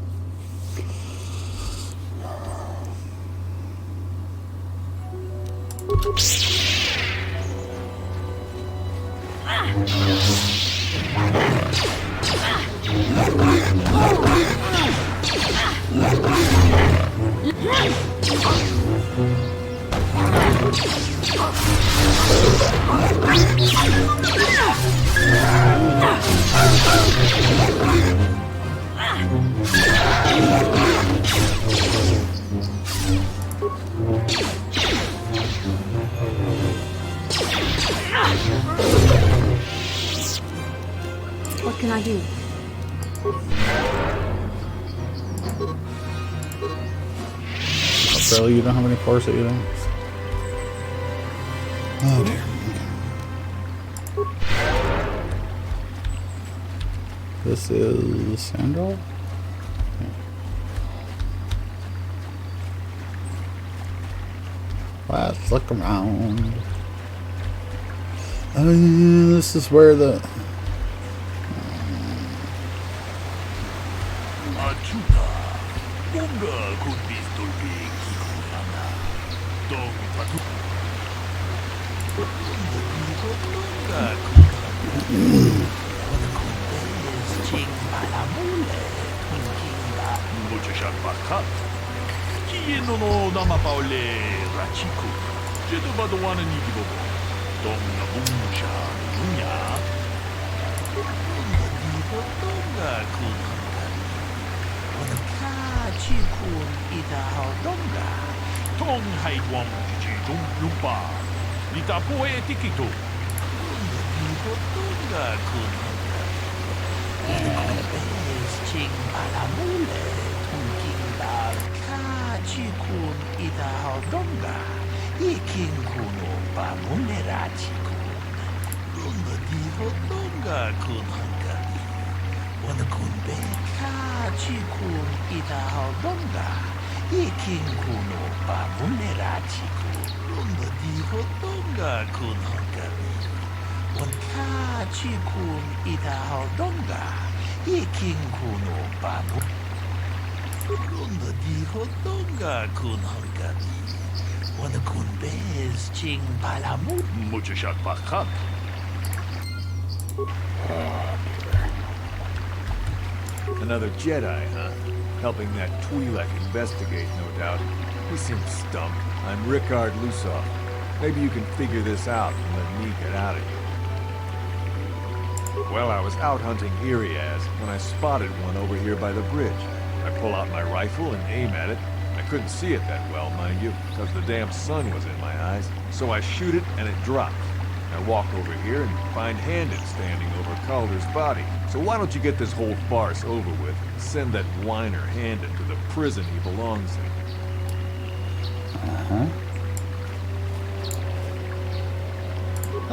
What can I do? Oh, really? You don't have any force at you then? Oh dear. This is Sandal? Let's look around. This is where the... Achuta, bunga could be stolpe kikufana. Dog patu. Bunga kufana. Ching palamule. Mucha shakbakat. Kieno no namapaule rachiku. Jedu badwana nigibobo. Donga buncha nunya. Donga kufana. Chikun ida donga. Tong hai wam ji jung lupa. Lita poe tikito. Donga kun. Is ching palamule. Tunkinda ka chikun ida donga. Ikin kuno pa munera chikun. Donga diho donga kun hangari. Wana kun be ka chikun ida donga. Ikin kuno pa munera chikun. Donga diho donga kun hangari. Wan ka chikun ida donga. Ikin kuno pa Donga diho donga kun hangari. Wana kun bez ching palamut. Mucha shak bakat. Another Jedi, huh? Helping that Twi'lek investigate, no doubt. He seems stumped. I'm Rickard Lusoff. Maybe you can figure this out and let me get out of here. Well, I was out hunting Iriaz when I spotted one over here by the bridge. I pull out my rifle and aim at it. I couldn't see it that well, mind you, because the damn sun was in my eyes. So I shoot it and it drops. I walk over here and find Handon standing over Calder's body. So why don't you get this whole farce over with and send that whiner Handon to the prison he belongs in? Uh-huh.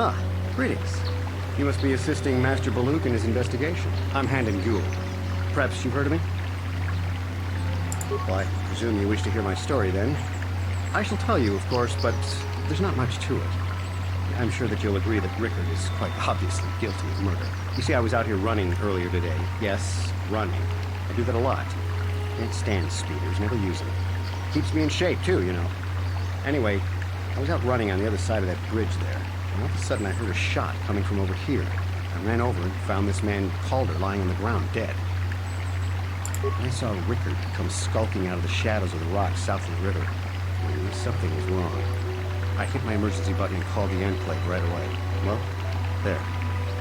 Ah, greetings. You must be assisting Master Baluk in his investigation. I'm Handon Gould. Perhaps you've heard of me? Well, I presume you wish to hear my story, then. I shall tell you, of course, but there's not much to it. I'm sure that you'll agree that Rickard is quite obviously guilty of murder. You see, I was out here running earlier today. Yes, running. I do that a lot. Can't stand speeders, never use them. Keeps me in shape, too, you know. Anyway, I was out running on the other side of that bridge there, and all of a sudden I heard a shot coming from over here. I ran over and found this man Calder lying on the ground, dead. I saw Rickard come skulking out of the shadows of the rocks south of the river. I knew something was wrong. I hit my emergency button and called the Enclave right away. Well, there.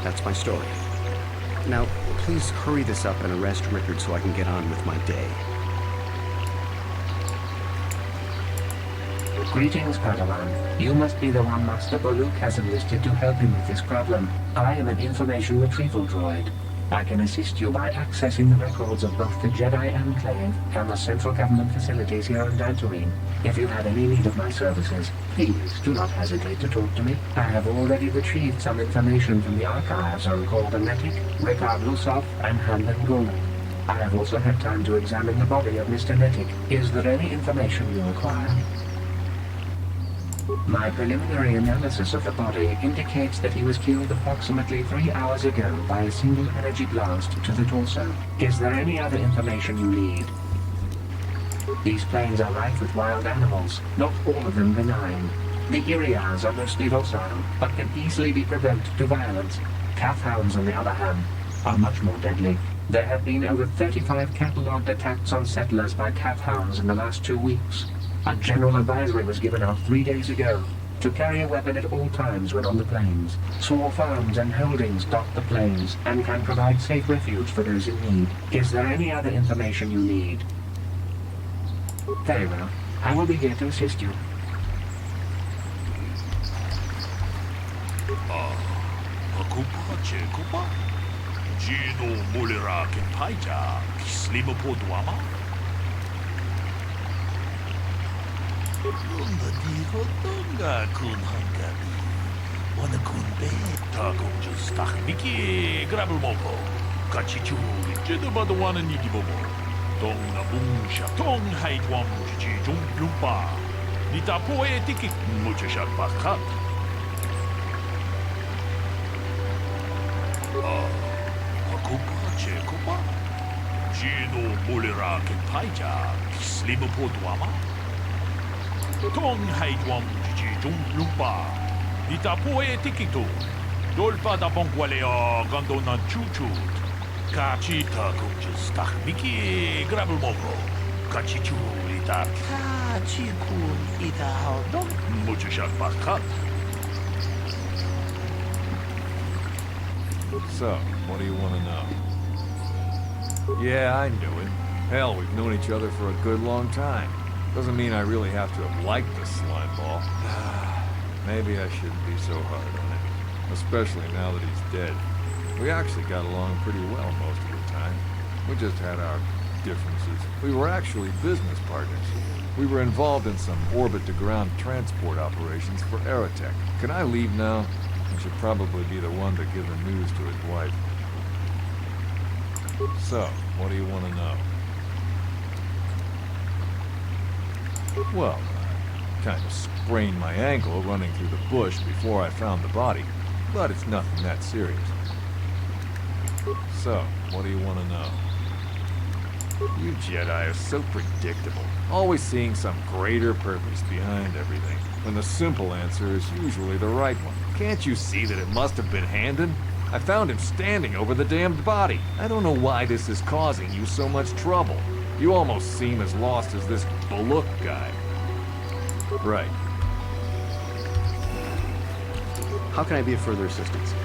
That's my story. Now, please hurry this up and arrest Rickard so I can get on with my day. Greetings, Padawan. You must be the one Master Baluk has enlisted to help him with this problem. I am an information retrieval droid. I can assist you by accessing the records of both the Jedi Enclave and the central government facilities here in Dantooine. If you have any need of my services, please do not hesitate to talk to me. I have already retrieved some information from the archives on Calder Netic, Rickard Lusov, and Handon Gould. I have also had time to examine the body of Mr. Netic. Is there any information you require? My preliminary analysis of the body indicates that he was killed approximately 3 hours ago by a single energy blast to the torso. Is there any other information you need? These plains are rife with wild animals, not all of them benign. The Iriaz are mostly docile, but can easily be provoked to violence. Calf hounds, on the other hand, are much more deadly. There have been over 35 catalogued attacks on settlers by calf hounds in the last 2 weeks. A general advisory was given out 3 days ago to carry a weapon at all times when on the plains. Small farms and holdings dot the plains and can provide safe refuge for those in need. Is there any other information you need? Very well. I will be here to assist you. Akupa Chekupa? Gino Mulira Kempaija, Kislima Podwama? Lunda diho dunga kun hangabi. Wana kun be. Takum just takmiki grabelmoko. Kachichu, jedabadawana nigibomo. Dong na bungsha, tong haitwam ji jung lumpa. Nita poetikik muchashat bakhat. Akupa Chekupa? Gino Mulira Kempaija, Kislima Podwama? Tong haitwam ji jung lumpa. Nita poetikito. Dolpa da bonkwalea gandona chuchut. Kachita kunjus takmiki grabelmoko. Kachichu ita. Kachikun ita haldon. Muchashat bakhat. So, what do you want to know? Yeah, I knew it. Hell, we've known each other for a good long time. Doesn't mean I really have to have liked the slime ball. Maybe I shouldn't be so hard on him. Especially now that he's dead. We actually got along pretty well most of the time. We just had our differences. We were actually business partners. We were involved in some orbit-to-ground transport operations for Aerotech. Can I leave now? I should probably be the one to give the news to his wife. So, what do you want to know? Well, I kind of sprained my ankle running through the bush before I found the body, but it's nothing that serious. So, what do you want to know? You Jedi are so predictable, always seeing some greater purpose behind everything, when the simple answer is usually the right one. Can't you see that it must have been Handon? I found him standing over the damned body. I don't know why this is causing you so much trouble. You almost seem as lost as this Baluk guy. Right. How can I be of further assistance?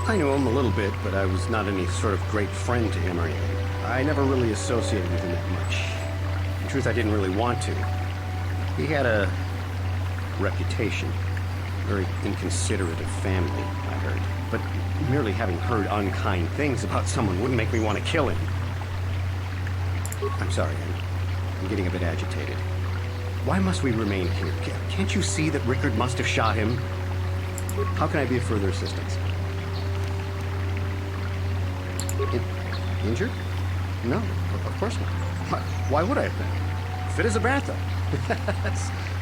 I knew him a little bit, but I was not any sort of great friend to him or anything. I never really associated with him that much. In truth, I didn't really want to. He had a reputation. Very inconsiderate of family, I heard. But merely having heard unkind things about someone wouldn't make me want to kill him. I'm sorry, I'm getting a bit agitated. Why must we remain here? Can't you see that Rickard must have shot him? How can I be of further assistance? Injured? No, of course not. Why would I have been? Fit as a bathtub.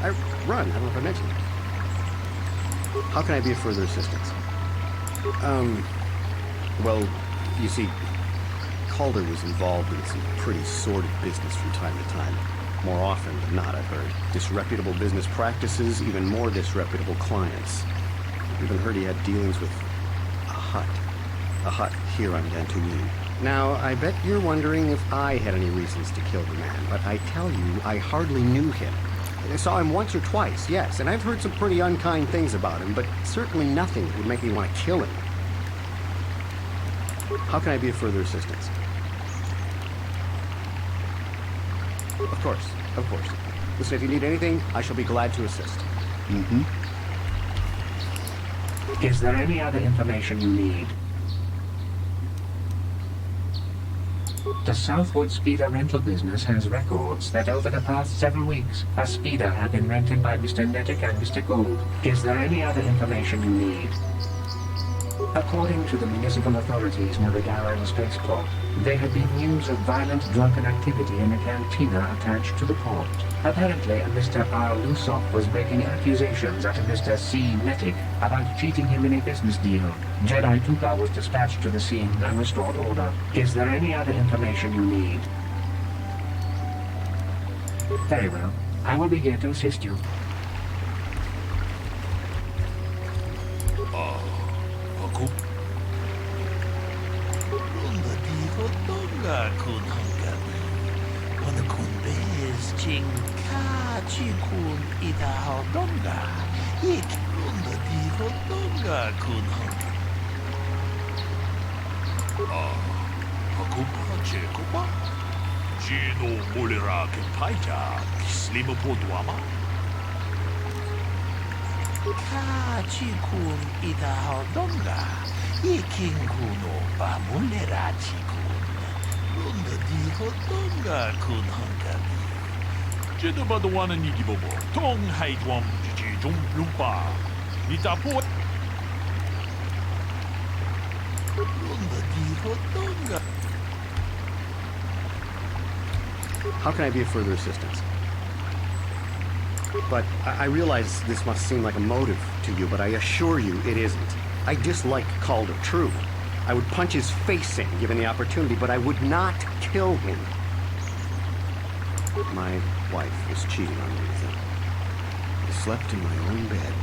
I run, I don't know if I mentioned that. How can I be of further assistance? Well, you see, Calder was involved in some pretty sordid business from time to time. More often than not, I've heard. Disreputable business practices, even more disreputable clients. I've even heard he had dealings with a hut here on Dantooine. Now, I bet you're wondering if I had any reasons to kill the man, but I tell you, I hardly knew him. I saw him once or twice, yes, and I've heard some pretty unkind things about him, but certainly nothing that would make me want to kill him. How can I be of further assistance? Of course, of course. Listen, if you need anything, I shall be glad to assist. Mm-hmm. Is there any other information you need? The Southwood Speeder rental business has records that over the past 7 weeks, a speeder had been rented by Mr. Nettic and Mr. Gould. Is there any other information you need? According to the municipal authorities near the Darrow spaceport, there had been news of violent drunken activity in a cantina attached to the port. Apparently, a Mr. R. Lusov was making accusations at a Mr. C. Nettic about cheating him in a business deal. Jedi Tuka was dispatched to the scene and restored order. Is there any other information you need? Very well. I will be here to assist you. How can I be of further assistance? But I realize this must seem like a motive to you, but I assure you it isn't. I dislike Calder, true. I would punch his face in, given the opportunity, but I would not kill him. My wife was cheating on me with him. I slept in my own bed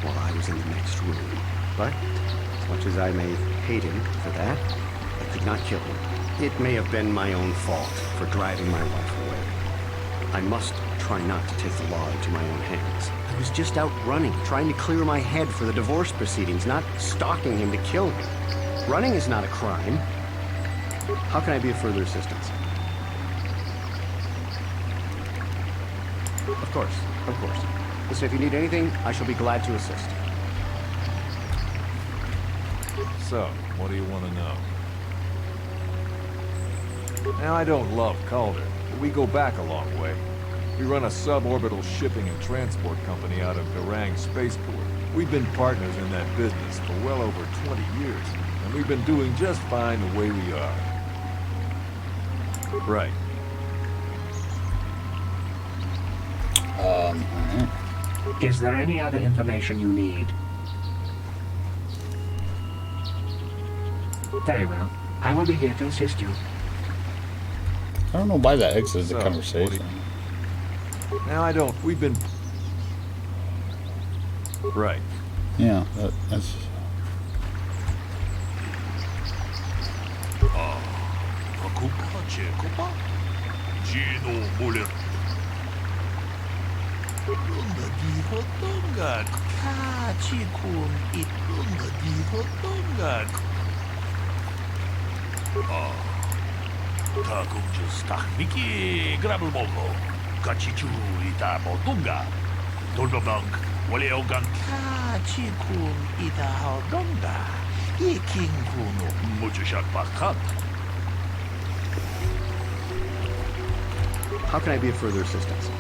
while I was in the next room. But, as much as I may hate him for that, I could not kill him. It may have been my own fault for driving my wife away. I must try not to take the law into my own hands. I was just out running, trying to clear my head for the divorce proceedings, not stalking him to kill him. Running is not a crime. How can I be of further assistance? Of course, of course. Listen, if you need anything, I shall be glad to assist. So, what do you want to know? Now, I don't love Calder, but we go back a long way. We run a suborbital shipping and transport company out of Garang Spaceport. We've been partners in that business for well over 20 years, and we've been doing just fine the way we are. Right. Is there any other information you need? Very well. I will be here to assist you. I don't know why that exited the conversation. Now I don't. We've been... Right. Yeah, that's... Lunga dijo donga. Kachikun it lunga dijo donga. Takunjus takmiki grabelmoko. Kachichu ita modunga. Dolbabank waleogan kachikun ita hodonga. Ikinkun mujushat bakat. How can I be of further assistance?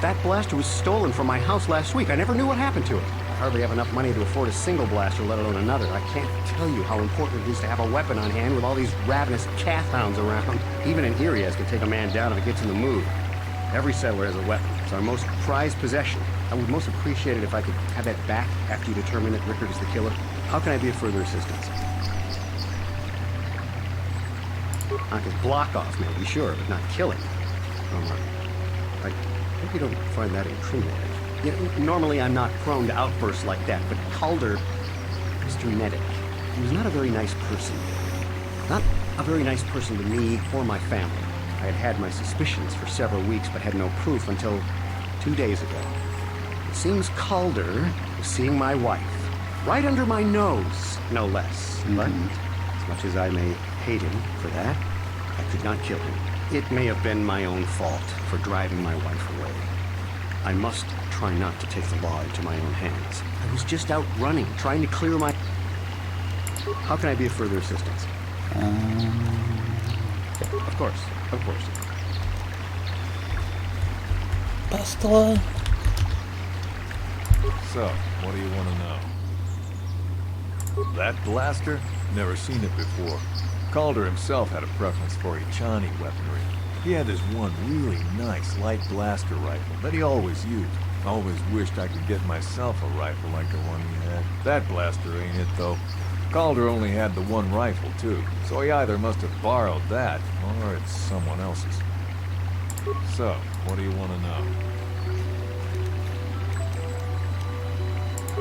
That blaster was stolen from my house last week. I never knew what happened to it. I hardly have enough money to afford a single blaster, let alone another. I can't tell you how important it is to have a weapon on hand with all these ravenous chaff hounds around. Even an Irias can take a man down if it gets in the mood. Every settler has a weapon. It's our most prized possession. I would most appreciate it if I could have that back after you determine that Rickard is the killer. How can I be of further assistance? I can block off, maybe, sure, but not killing. I hope you don't find that incriminating. You know, normally I'm not prone to outbursts like that, but Calder, Mr. Neddick, he was not a very nice person. Not a very nice person to me or my family. I had had my suspicions for several weeks, but had no proof until 2 days ago. It seems Calder was seeing my wife, right under my nose, no less. But as much as I may hate him for that, I could not kill him. It may have been my own fault for driving my wife away. I must try not to take the law into my own hands. I was just out running, trying to clear my... How can I be of further assistance? Of course, of course. Bastila? So, what do you want to know? That blaster? Never seen it before. Calder himself had a preference for Juhani weaponry. He had this one really nice light blaster rifle that he always used. Always wished I could get myself a rifle like the one he had. That blaster ain't it, though. Calder only had the one rifle, too, so he either must have borrowed that, or it's someone else's. So, what do you want to know?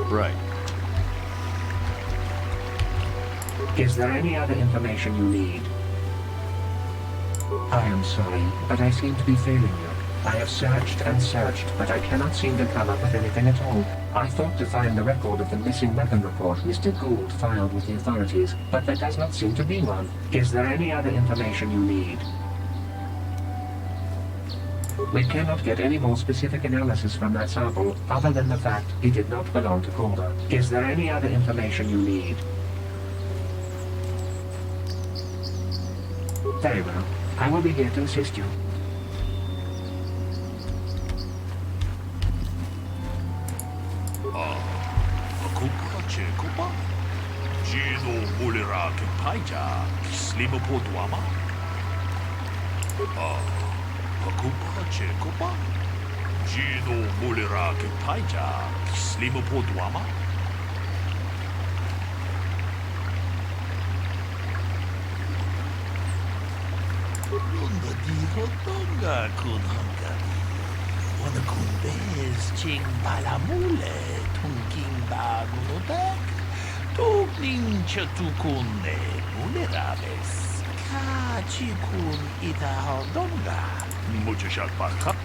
Right. Is there any other information you need? I am sorry, but I seem to be failing you. I have searched and searched, but I cannot seem to come up with anything at all. I thought to find the record of the missing weapon report Mr. Gould filed with the authorities, but there does not seem to be one. Is there any other information you need? We cannot get any more specific analysis from that sample, other than the fact it did not belong to Calder. Is there any other information you need? Very well. I will be here to assist you. Akupa Chekopa? Gino Mulira Kepaija, Slimo Duama? Akupa Chekopa? Gino Mulira Kepaija, Slimo Duama? Lunga dijo donga kun hangari. Wana kun bez ching balamule tunking bagunodak. Tugning chatukune mulerabes. Kachikun ita hodonga. Mujashak barka.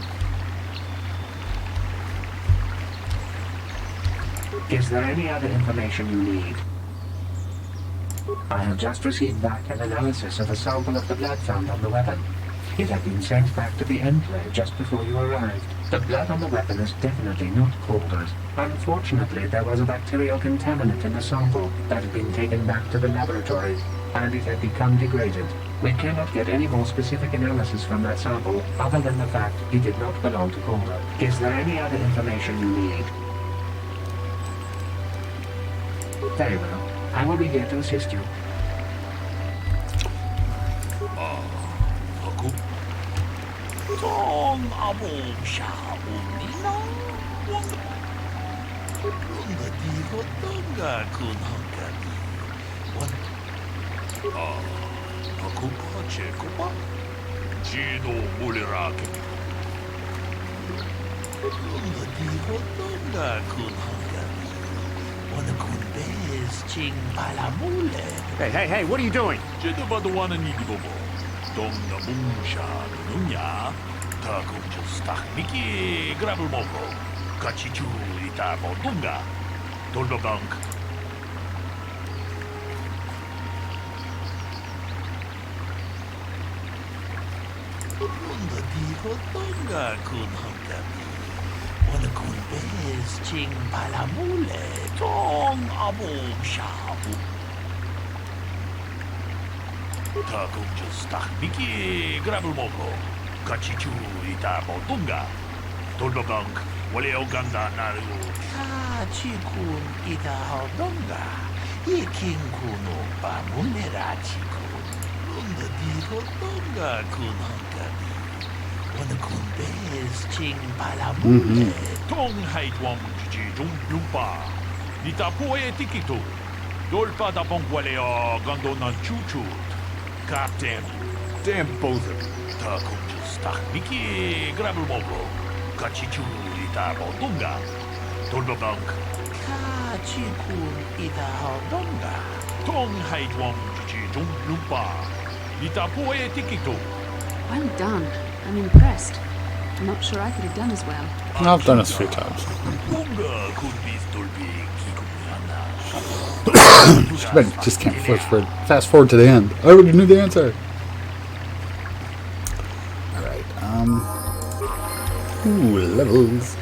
Is there any other information you need? I have just received back an analysis of a sample of the blood found on the weapon. It had been sent back to the enclave just before you arrived. The blood on the weapon is definitely not Calder's. Unfortunately, there was a bacterial contaminant in the sample that had been taken back to the laboratory, and it had become degraded. We cannot get any more specific analysis from that sample, other than the fact it did not belong to Calder. Is there any other information you need? Very well. I will be here to assist you. Dong abong siya umina. Lunga diho donga kun hangari. Akupa Chekopa? Gino Mulira Lunga diho donga kun hangari. Wana kun bez ching balamule. Hey, what are you doing? Jedi Badawana Nidibobo. Dong na mungsha nunya. Takumjustak Miki Grabulmoko Kachichu Itabo Dunga Dolbabank Runda Diho Dunga Kun Hungami Wana Kun Bez Ching Palamule Tong Abu Shabu Takumjustak Miki Grabulmoko Kachichu Itabo Dunga Dolbabank Waleo Ganda Naru Kachikun Itao Dunga Iking Kuno Bamulera Chikun Runda Diho Dunga Kun Hungami Wana Kun Bez Ching Palamule Tong Haitwam Jiji Jung Lumpa Nitapoe Tikitu Dolpa da Bongwaleo Gandona Chuchut Captain Damn both of you Takumjustak Miki Grabulmoko Kachichu Itabo Dunga Dolbabank Kachikun Itao Dunga Tong Haitwam Jiji Jung Lumpa Nitapoe Tikitu. Well done. I'm impressed. I'm not sure I could have done as well. I've done this a few times. Just can't fast forward to the end. I already knew the answer. Alright, ooh, levels.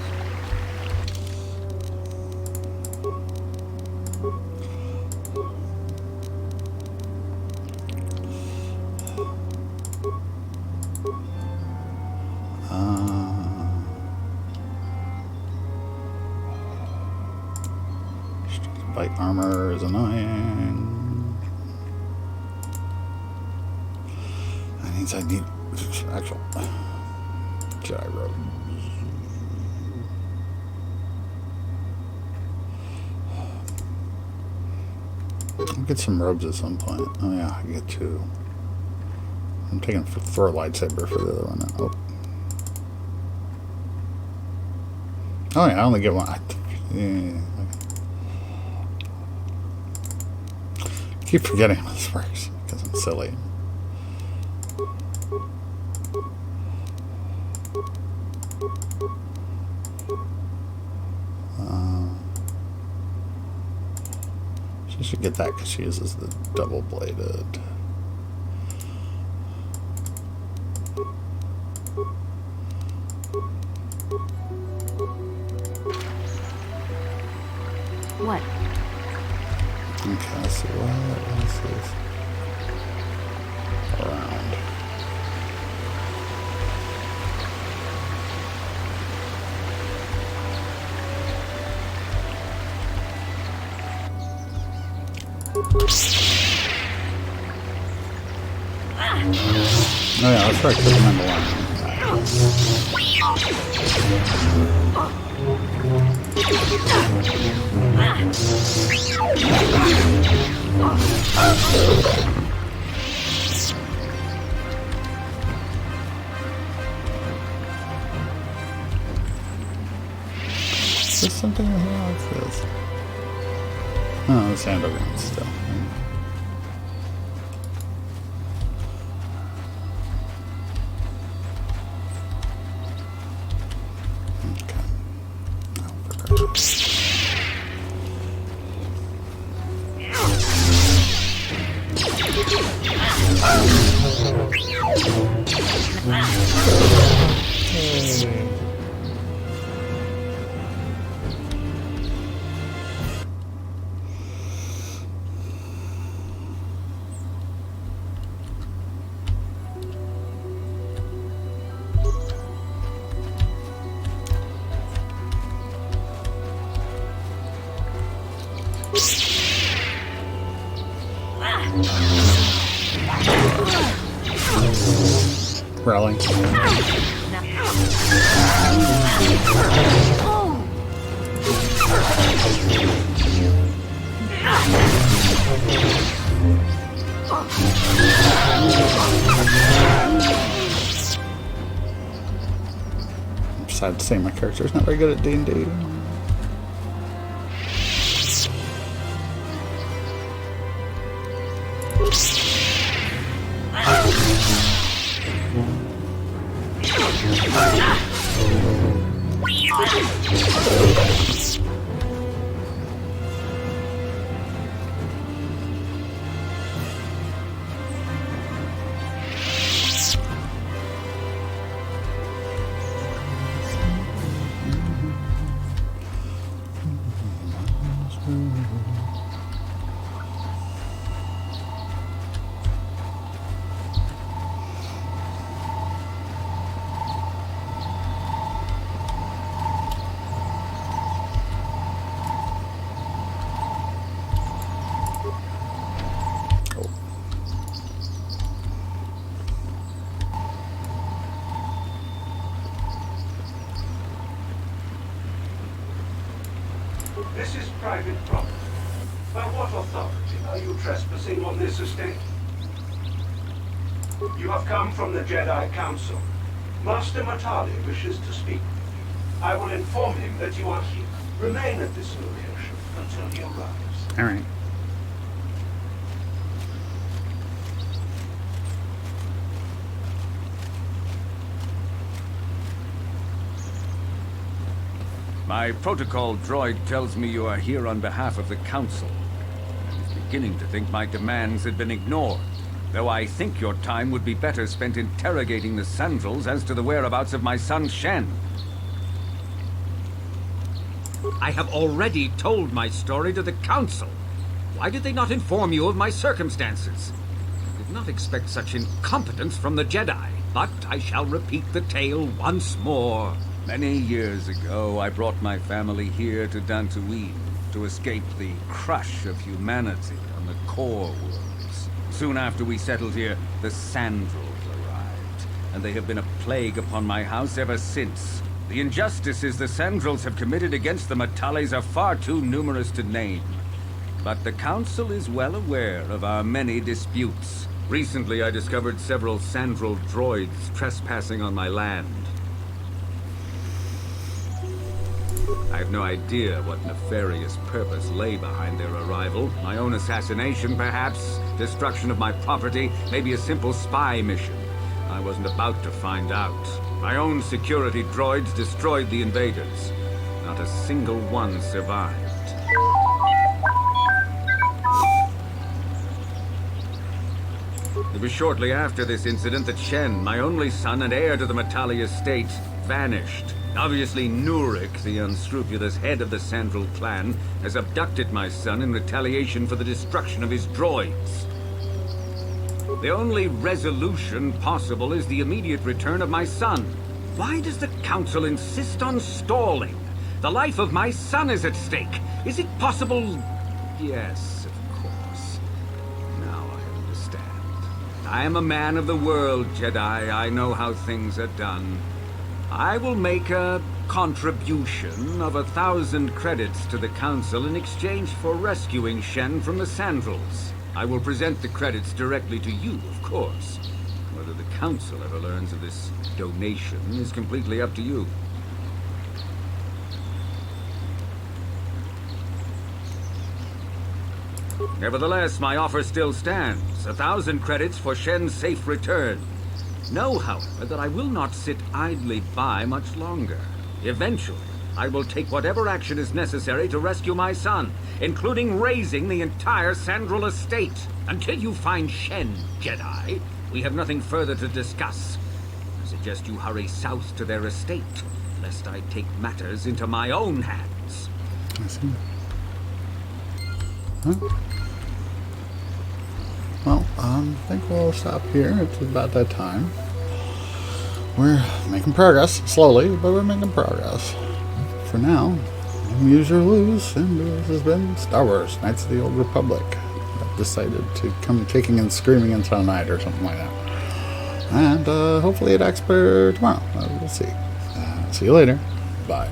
Light armor is annoying. That means I need actual Jedi robes. I'll get some robes at some point. Oh yeah, I get two. I'm taking throw a lightsaber for the other one. Oh yeah, I only get one. Yeah. I keep forgetting how this works because I'm silly. She should get that because she uses the double-bladed. What? Okay, let's see what else is around. Oh yeah, let's try to put them in the line. Is there something in here? What's this? Oh, the Sandogan still. Rally. I'm sad to say my character's not very good at D&D. private property. By what authority are you trespassing on this estate? You have come from the Jedi Council. Master Matali wishes to speak with you. I will inform him that you are here. Remain at this location until he arrives. All right. My protocol droid tells me you are here on behalf of the Council. I was beginning to think my demands had been ignored, though I think your time would be better spent interrogating the Sandrels as to the whereabouts of my son Shen. I have already told my story to the Council. Why did they not inform you of my circumstances? I did not expect such incompetence from the Jedi, but I shall repeat the tale once more. Many years ago, I brought my family here to Dantooine to escape the crush of humanity on the core worlds. Soon after we settled here, the Sandrels arrived, and they have been a plague upon my house ever since. The injustices the Sandrels have committed against the Matales are far too numerous to name. But the Council is well aware of our many disputes. Recently, I discovered several Sandrel droids trespassing on my land. I have no idea what nefarious purpose lay behind their arrival. My own assassination, perhaps? Destruction of my property? Maybe a simple spy mission? I wasn't about to find out. My own security droids destroyed the invaders. Not a single one survived. It was shortly after this incident that Shen, my only son and heir to the Matali estate, vanished. Obviously, Nurik, the unscrupulous head of the Sandrel clan, has abducted my son in retaliation for the destruction of his droids. The only resolution possible is the immediate return of my son. Why does the Council insist on stalling? The life of my son is at stake. Is it possible? Yes, of course. Now I understand. I am a man of the world, Jedi. I know how things are done. I will make a contribution of 1,000 credits to the Council in exchange for rescuing Shen from the Sandrels. I will present the credits directly to you, of course. Whether the Council ever learns of this donation is completely up to you. Nevertheless, my offer still stands. 1,000 credits for Shen's safe return. Know, however, that I will not sit idly by much longer. Eventually, I will take whatever action is necessary to rescue my son, including raising the entire Sandrel estate. Until you find Shen, Jedi, we have nothing further to discuss. I suggest you hurry south to their estate, lest I take matters into my own hands. I see. Huh? Well, I think we'll stop here. It's about that time. We're making progress, slowly, but we're making progress. For now, use or lose, and this has been Star Wars, Knights of the Old Republic. I've decided to come kicking and screaming until night or something like that. And hopefully it acts better tomorrow. We'll see. See you later. Bye.